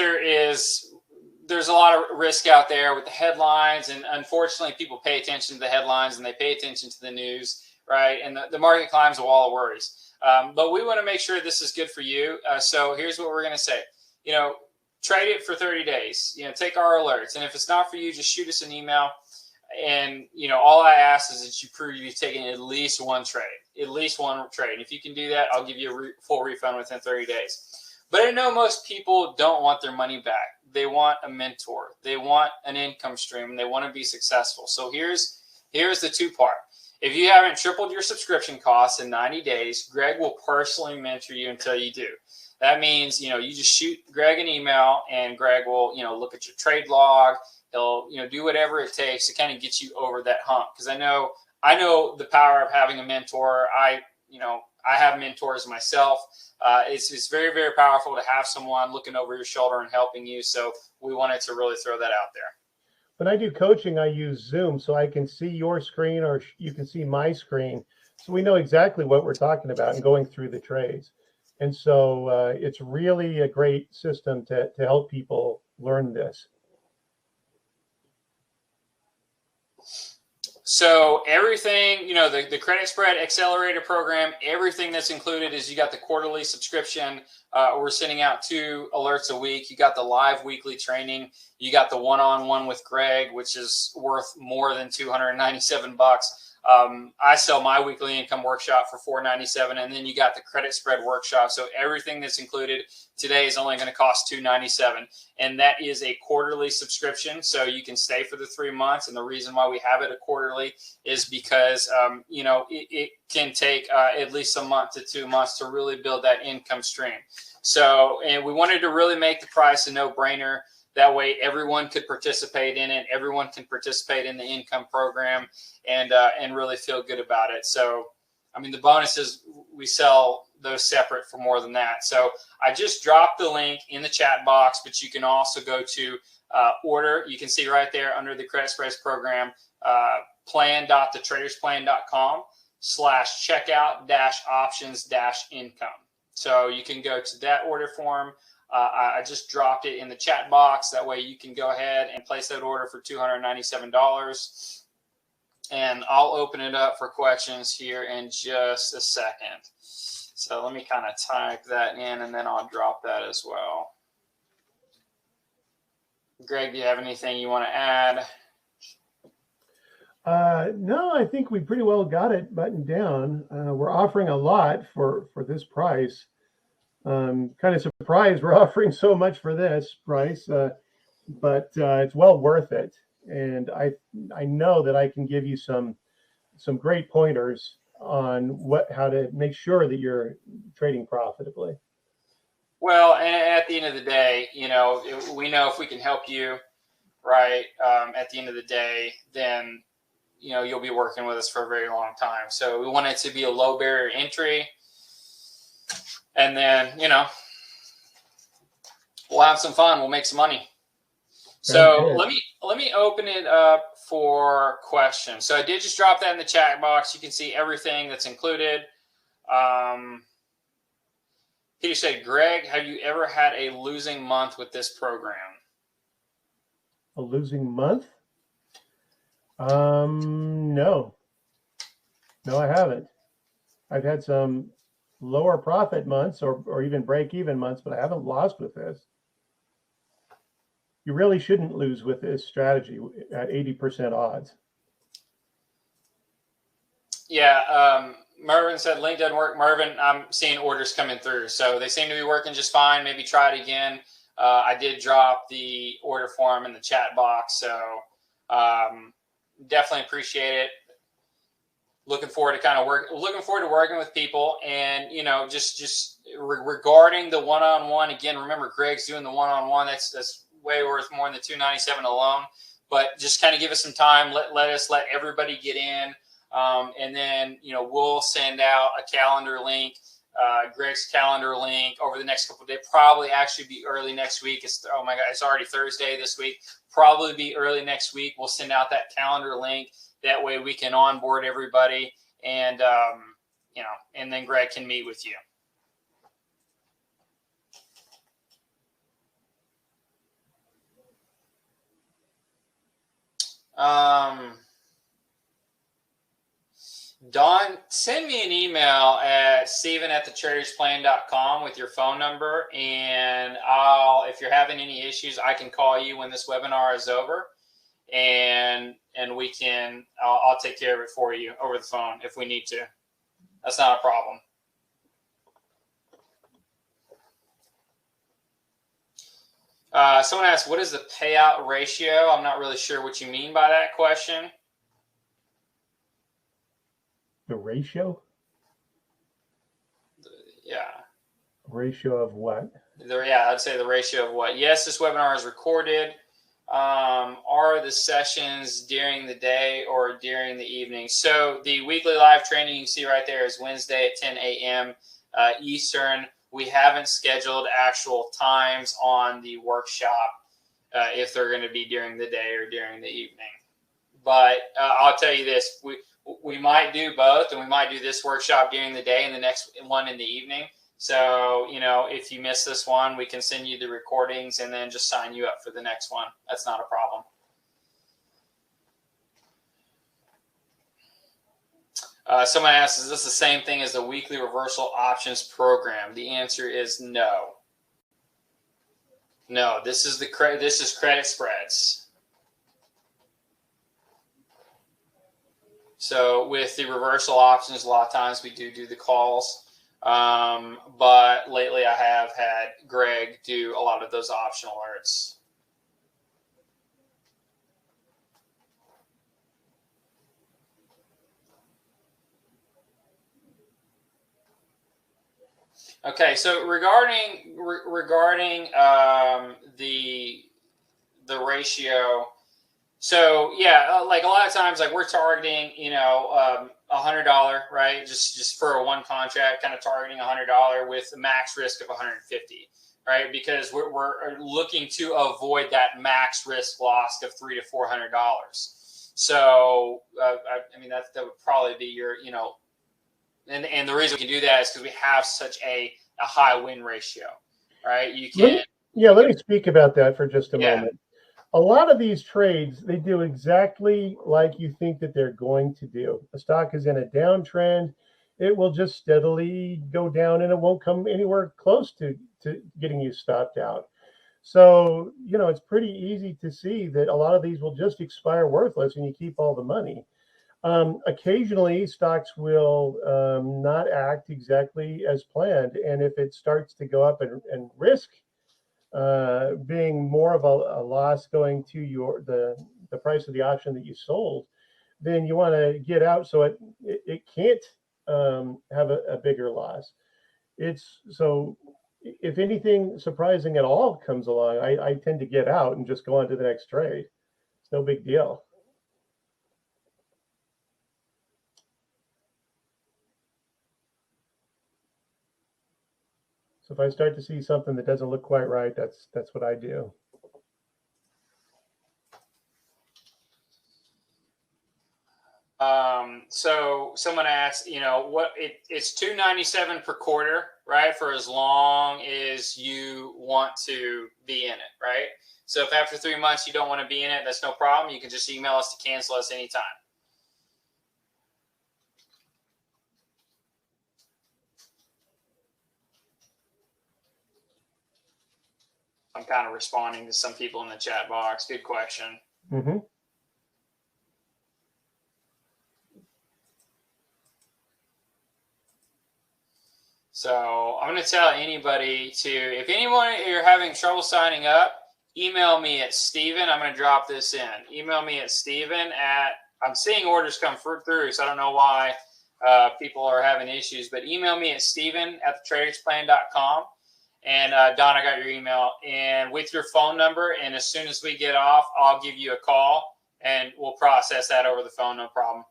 there's a lot of risk out there with the headlines, and unfortunately people pay attention to the headlines and they pay attention to the news, right? And the market climbs a wall of worries. But we want to make sure this is good for you. So here's what we're going to say. You know, trade it for 30 days. You know, take our alerts. And if it's not for you, just shoot us an email. And, you know, all I ask is that you prove you've taken at least one trade. At least one trade. And if you can do that, I'll give you a full refund within 30 days. But I know most people don't want their money back. They want a mentor. They want an income stream. And they want to be successful. So here's the 2-part. If you haven't tripled your subscription costs in 90 days, Greg will personally mentor you until you do. That means, you know, you just shoot Greg an email and Greg will, you know, look at your trade log. He'll, you know, do whatever it takes to kind of get you over that hump. Because I know the power of having a mentor. I have mentors myself. It's very, very powerful to have someone looking over your shoulder and helping you. So we wanted to really throw that out there. When I do coaching, I use Zoom so I can see your screen or you can see my screen. So we know exactly what we're talking about and going through the trades. And so it's really a great system to help people learn this. So everything, you know, the credit spread accelerator program, everything that's included is you got the quarterly subscription. We're sending out 2 alerts a week. You got the live weekly training. You got the one-on-one with Greg, which is worth more than $297. I sell my weekly income workshop for $497, and then you got the credit spread workshop. So everything that's included today is only going to cost $297, and that is a quarterly subscription. So you can stay for the 3 months, and the reason why we have it a quarterly is because you know, it can take at least a month to 2 months to really build that income stream. So, and we wanted to really make the price a no-brainer. That way everyone could participate in it. Everyone can participate in the income program and really feel good about it. So, I mean, the bonuses, we sell those separate for more than that. So I just dropped the link in the chat box, but you can also go to order. You can see right there under the credit spreads program, plan.thetradersplan.com/checkout-options-income. So you can go to that order form. I just dropped it in the chat box. That way you can go ahead and place that order for $297. And I'll open it up for questions here in just a second. So let me kind of type that in and then I'll drop that as well. Greg, do you have anything you want to add? No, I think we pretty well got it buttoned down. We're offering a lot for this price. Kind of surprised we're offering so much for this price, but it's well worth it. And I know that I can give you some great pointers on how to make sure that you're trading profitably. Well, and at the end of the day, you know, we know if we can help you, right, at the end of the day, then, you know, you'll be working with us for a very long time. So we want it to be a low barrier entry. And then, you know, we'll have some fun. We'll make some money. So let me open it up for questions. So I did just drop that in the chat box. You can see everything that's included. Peter said, Greg, have you ever had a losing month with this program? A losing month? No. No, I haven't. I've had some lower profit months or even break-even months, but I haven't lost with this. You really shouldn't lose with this strategy at 80% odds. Yeah, Mervin said link doesn't work. Mervin, I'm seeing orders coming through, so they seem to be working just fine. Maybe try it again. I did drop the order form in the chat box, so definitely appreciate it. Looking forward to working with people, and just regarding the one-on-one. Again, remember Greg's doing the one-on-one. That's way worth more than the $297 alone. But just kind of give us some time. Let everybody get in. And then, we'll send out a calendar link, Greg's calendar link over the next couple of days. Probably actually be early next week. Oh my God, it's already Thursday this week. Probably be early next week. We'll send out that calendar link. That way we can onboard everybody, and and then Greg can meet with you. Don, send me an email at steven@thetradersplan.com with your phone number, and if you're having any issues, I can call you when this webinar is over, and I'll take care of it for you over the phone if we need to. That's not a problem. Someone asked, what is the payout ratio? I'm not really sure what you mean by that question. The ratio? Yeah. Ratio of what? Yeah, I'd say the ratio of what? Yes, this webinar is recorded. Are the sessions during the day or during the evening? So the weekly live training you can see right there is Wednesday at 10 a.m. Eastern. We haven't scheduled actual times on the workshop if they're going to be during the day or during the evening. But I'll tell you this, we might do both, and we might do this workshop during the day and the next one in the evening. So, if you miss this one, we can send you the recordings and then just sign you up for the next one. That's not a problem. Someone asks, is this the same thing as the weekly reversal options program? The answer is no. No, this is credit spreads. So with the reversal options, a lot of times we do the calls. But lately I have had Greg do a lot of those option alerts. Okay, so regarding the ratio, so yeah, like a lot of times, like we're targeting, $100, right? Just for a one contract, kind of targeting $100 with a max risk of 150, right? Because we're looking to avoid that max risk loss of $300 to $400. So I mean that would probably be your, and the reason we can do that is because we have such a high win ratio, right? You can. Let me speak about that for just a moment. A lot of these trades, they do exactly like you think that they're going to do. A stock is in a downtrend. It will just steadily go down and it won't come anywhere close to getting you stopped out. So, it's pretty easy to see that a lot of these will just expire worthless and you keep all the money. Occasionally, stocks will not act exactly as planned. And if it starts to go up and risk being more of a loss going to the price of the option that you sold, then you want to get out so it can't have a bigger loss. So if anything surprising at all comes along, I tend to get out and just go on to the next trade. It's no big deal. So if I start to see something that doesn't look quite right, that's what I do. So someone asked, what it's $297 per quarter, right? For as long as you want to be in it, right? So if after 3 months you don't want to be in it, that's no problem. You can just email us to cancel us anytime. I'm kind of responding to some people in the chat box. Good question. Mm-hmm. So I'm going to tell anybody if anyone you're having trouble signing up, email me at Steven. I'm going to drop this in. Email me at Steven I'm seeing orders come through, so I don't know why people are having issues, but email me at Steven@thetradersplan.com. And Don, I got your email, and with your phone number, and as soon as we get off, I'll give you a call, and we'll process that over the phone, no problem.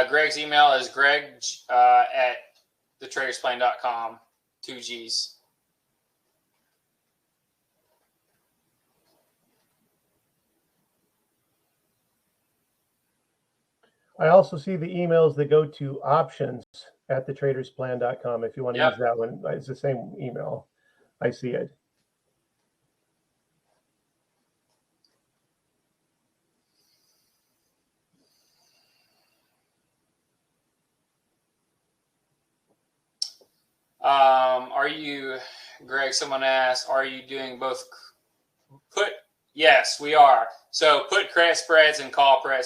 Greg's email is greg at thetradersplan.com, 2 G's. I also see the emails that go to options@thetradersplan.com. If you want to use that one, it's the same email. I see it. Are you, Greg, someone asked, are you doing both put? Yes, we are. So put credit spreads and call credit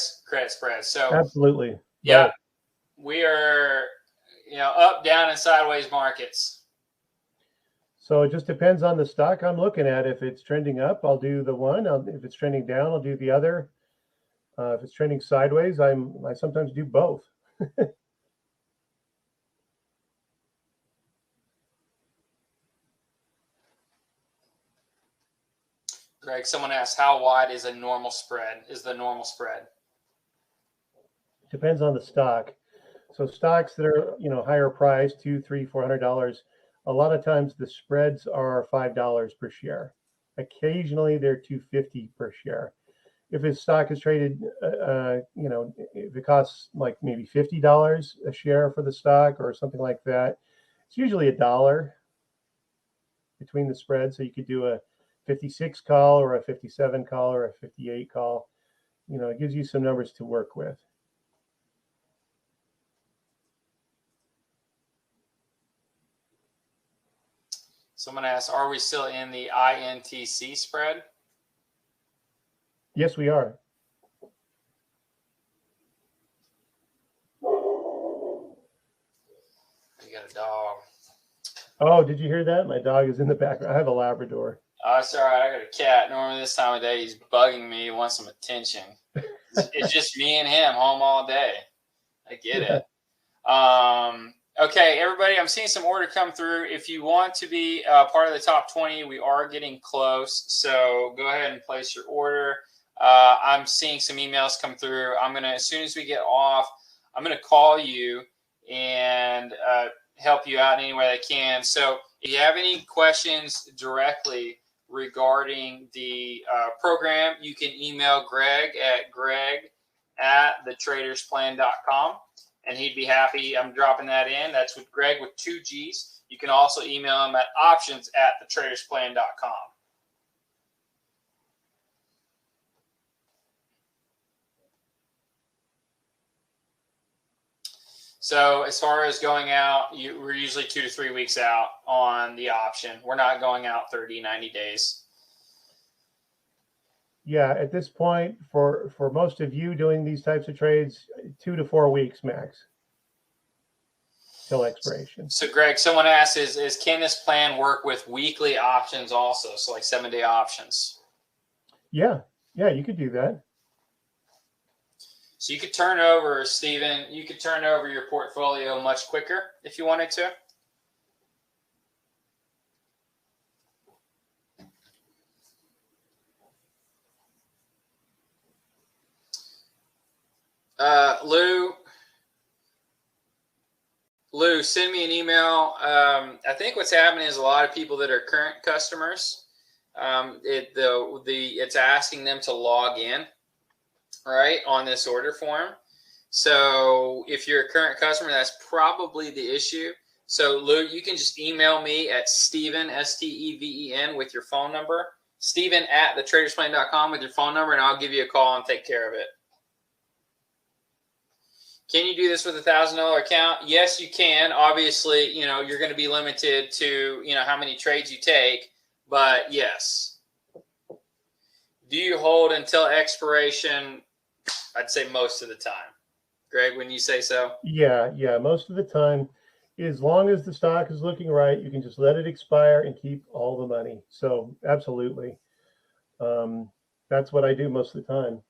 spreads. So absolutely. Yeah, we are, up, down, and sideways markets. So it just depends on the stock I'm looking at. If it's trending up, I'll do the one. If it's trending down, I'll do the other. If it's trending sideways, I sometimes do both. Greg, someone asked, how wide is the normal spread? Depends on the stock. So stocks that are higher price, $200, $300, $400, a lot of times the spreads are $5 per share. Occasionally they're $2.50 per share. If a stock is traded, if it costs like maybe $50 a share for the stock or something like that, it's usually $1 between the spread. So you could do a 56 call or a 57 call or a 58 call. It gives you some numbers to work with. Someone asked, are we still in the INTC spread? Yes, we are. You got a dog. Oh, did you hear that? My dog is in the background. I have a Labrador. Oh, it's all right. I got a cat. Normally this time of day, he's bugging me. He wants some attention. It's just me and him home all day. I get it. Okay, everybody, I'm seeing some order come through. If you want to be part of the top 20, we are getting close. So go ahead and place your order. I'm seeing some emails come through. As soon as we get off, I'm going to call you and help you out in any way I can. So if you have any questions directly regarding the program, you can email Greg at greg@thetradersplan.com. And he'd be happy. I'm dropping that in. That's with Greg with 2 G's. You can also email him at options@thetradersplan.com. So as far as going out, we're usually 2 to 3 weeks out on the option. We're not going out 30, 90 days. Yeah, at this point, for most of you doing these types of trades, 2 to 4 weeks max till expiration. So Greg, someone asked, can this plan work with weekly options also? So like 7-day options? Yeah, you could do that. So you could turn over, Steven, your portfolio much quicker if you wanted to. Lou, send me an email. I think what's happening is a lot of people that are current customers, It's asking them to log in, right, on this order form. So if you're a current customer, that's probably the issue. So Lou, you can just email me at Steven, S-T-E-V-E-N, with your phone number, Steven@thetradersplane.com with your phone number, and I'll give you a call and take care of it. Can you do this with a $1,000 account? Yes, you can. Obviously, you're going to be limited to, how many trades you take, but yes. Do you hold until expiration? I'd say most of the time. Greg, when you say so? Yeah, most of the time. As long as the stock is looking right, you can just let it expire and keep all the money. So absolutely. That's what I do most of the time.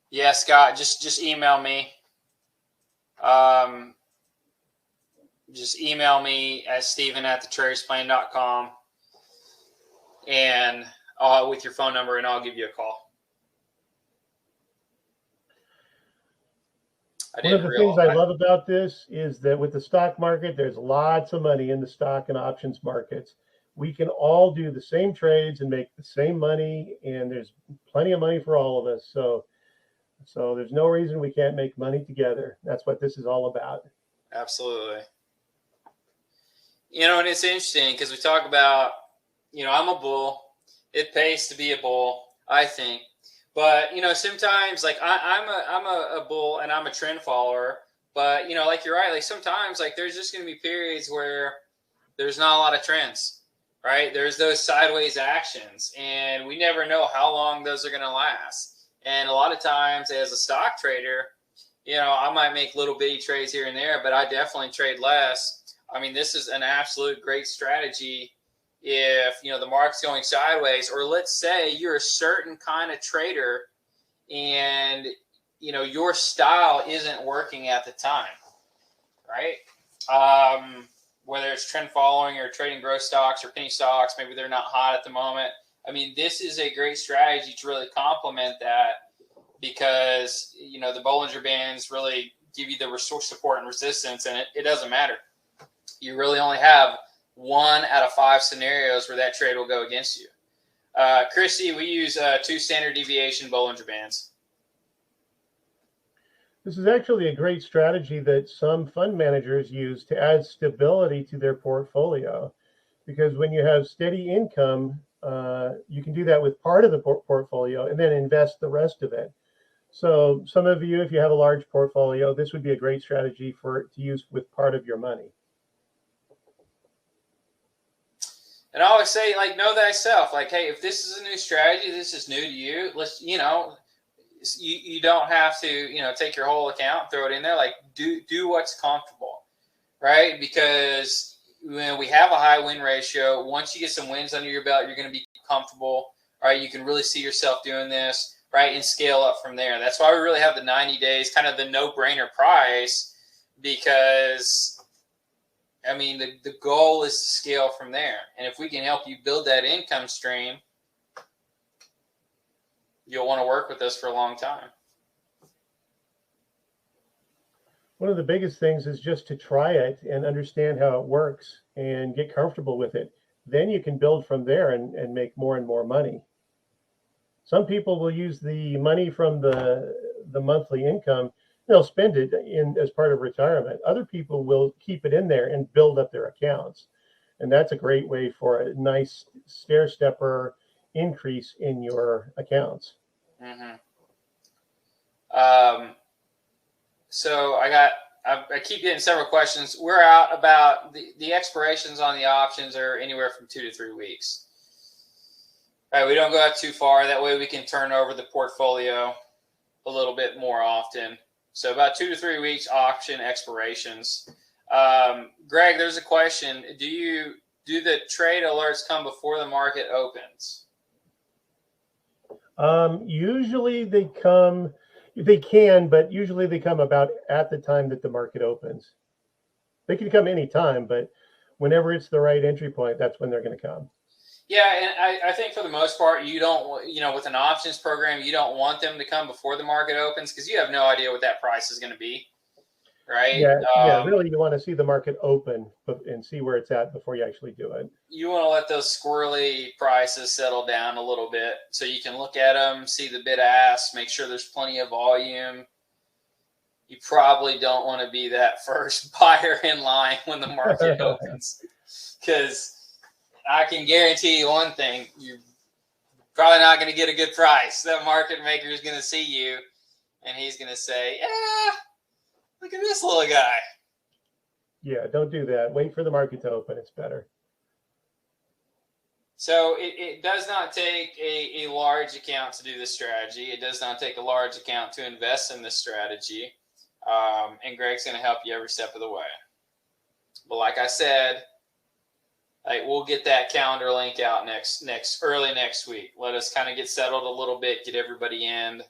Yeah, Scott, just email me. Just email me at Steven@thetradersplane.com and with your phone number, and I'll give you a call. One of the things I love about this is that with the stock market, there's lots of money in the stock and options markets. We can all do the same trades and make the same money, and there's plenty of money for all of us. So there's no reason we can't make money together. That's what this is all about. Absolutely. And it's interesting because we talk about, I'm a bull. It pays to be a bull, I think. But, sometimes like I'm a bull and I'm a trend follower, but, like you're right, like sometimes like there's just going to be periods where there's not a lot of trends, right? There's those sideways actions, and we never know how long those are going to last. And a lot of times as a stock trader, I might make little bitty trades here and there, but I definitely trade less. I mean, this is an absolute great strategy if, the market's going sideways, or let's say you're a certain kind of trader and, your style isn't working at the time, right? Whether it's trend following or trading growth stocks or penny stocks, maybe they're not hot at the moment. I mean, this is a great strategy to really complement that because, the Bollinger Bands really give you the resource support and resistance, and it doesn't matter. You really only have 1 out of 5 scenarios where that trade will go against you. Christy, we use 2 standard deviation Bollinger Bands. This is actually a great strategy that some fund managers use to add stability to their portfolio, because when you have steady income, you can do that with part of the portfolio and then invest the rest of it. So some of you, if you have a large portfolio, this would be a great strategy to use with part of your money. And I always say, like, know thyself. Like, hey, if this is a new strategy, this is new to you. Let's, you don't have to, take your whole account, throw it in there. Like, do what's comfortable, right? Because when we have a high win ratio, once you get some wins under your belt, you're going to be comfortable, right? You can really see yourself doing this, right? And scale up from there. That's why we really have the 90 days, kind of the no-brainer price, because I mean, the goal is to scale from there. And if we can help you build that income stream, you'll want to work with us for a long time. One of the biggest things is just to try it and understand how it works and get comfortable with it. Then you can build from there and make more and more money. Some people will use the money from the monthly income. They'll spend it as part of retirement. Other people will keep it in there and build up their accounts. And that's a great way for a nice stair-stepper increase in your accounts. Mm-hmm. So I keep getting several questions. We're out about the expirations on the options are anywhere from 2 to 3 weeks. All right, we don't go out too far. That way we can turn over the portfolio a little bit more often. So about 2 to 3 weeks option expirations. Greg, there's a question. Do the trade alerts come before the market opens? Usually they come, they can, but usually they come about at the time that the market opens. They can come anytime, but whenever it's the right entry point, that's when they're going to come. Yeah, and I think for the most part, you don't, with an options program, you don't want them to come before the market opens because you have no idea what that price is going to be, right? Yeah, really, you want to see the market open and see where it's at before you actually do it. You want to let those squirrely prices settle down a little bit so you can look at them, see the bid ask, make sure there's plenty of volume. You probably don't want to be that first buyer in line when the market opens, because I can guarantee you one thing: you're probably not going to get a good price. That market maker is going to see you, and he's going to say, "Yeah, look at this little guy." Yeah, don't do that. Wait for the market to open. It's better. So it does not take a large account to do this strategy. It does not take a large account to invest in this strategy. And Greg's going to help you every step of the way. But like I said, we'll get that calendar link out early next week. Let us kind of get settled a little bit, get everybody in.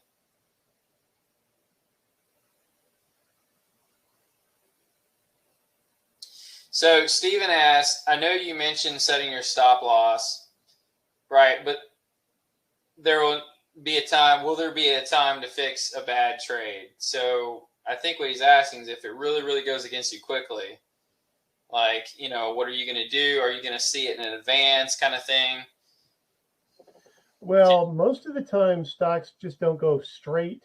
So Stephen asked, I know you mentioned setting your stop loss, right? But will there be a time to fix a bad trade? So I think what he's asking is if it really, really goes against you quickly, what are you going to do? Are you going to see it in advance kind of thing? Well, most of the time stocks just don't go straight,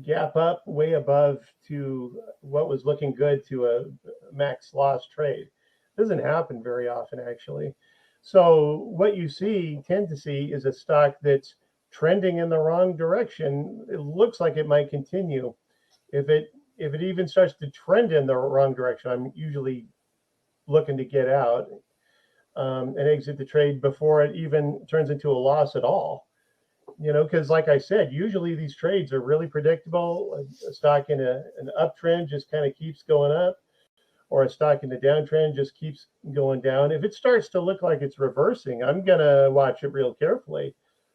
gap up way above to what was looking good to a max loss trade. It doesn't happen very often, actually. So what you tend to see is a stock that's trending in the wrong direction. It looks like it might continue. If it even starts to trend in the wrong direction, I'm usually looking to get out and exit the trade before it even turns into a loss at all. Because like I said, usually these trades are really predictable. A stock in an uptrend just kind of keeps going up, or a stock in a downtrend just keeps going down. If it starts to look like it's reversing, I'm going to watch it real carefully.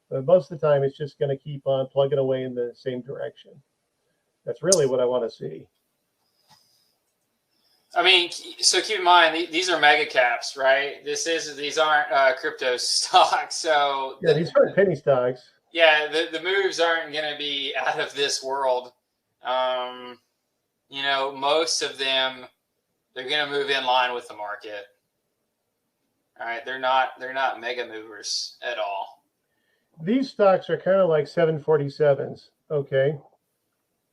But most of the time, it's just going to keep on plugging away in the same direction. That's really what I want to see. I mean, so keep in mind, these are mega caps, right? These aren't crypto stocks. So yeah, these aren't penny stocks. Yeah, the moves aren't going to be out of this world. Most of them, they're going to move in line with the market. All right, they're not mega movers at all. These stocks are kind of like 747s. Okay.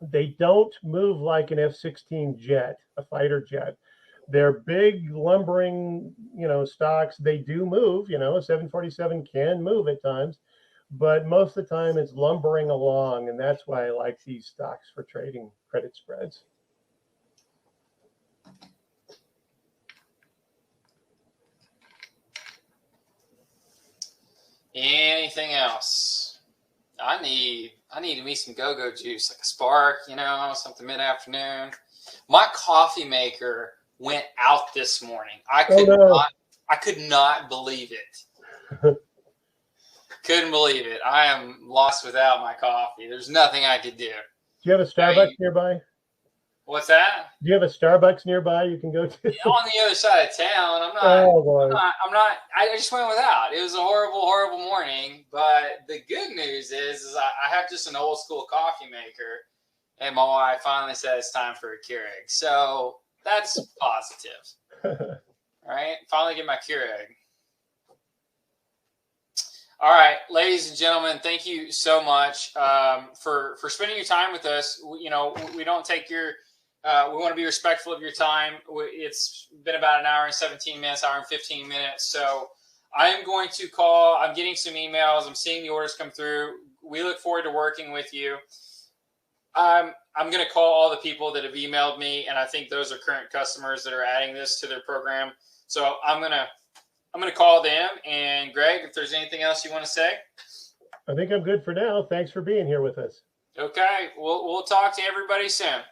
They don't move like an F-16 jet, a fighter jet. They're big, lumbering, stocks. They do move. A 747 can move at times, but most of the time it's lumbering along, and that's why I like these stocks for trading credit spreads. Anything else? I need me some go-go juice, like a Spark, something mid-afternoon. My coffee maker went out this morning. I could not believe it. Couldn't believe it. I am lost without my coffee. There's nothing I could do. Do you have a Starbucks nearby? What's that? Do you have a Starbucks nearby you can go to? On the other side of town. I'm not. I just went without. It was a horrible, horrible morning. But the good news is I have just an old school coffee maker, and my wife finally said it's time for a Keurig. So that's positive. All right, finally get my Keurig. All right, ladies and gentlemen, thank you so much for spending your time with us. We don't take your. We want to be respectful of your time. It's been about an hour and 17 minutes, hour and 15 minutes. So I am going to call. I'm getting some emails. I'm seeing the orders come through. We look forward to working with you. I'm going to call all the people that have emailed me, and I think those are current customers that are adding this to their program. So I'm going to call them. And Greg, if there's anything else you want to say? I think I'm good for now. Thanks for being here with us. Okay. We'll talk to everybody soon.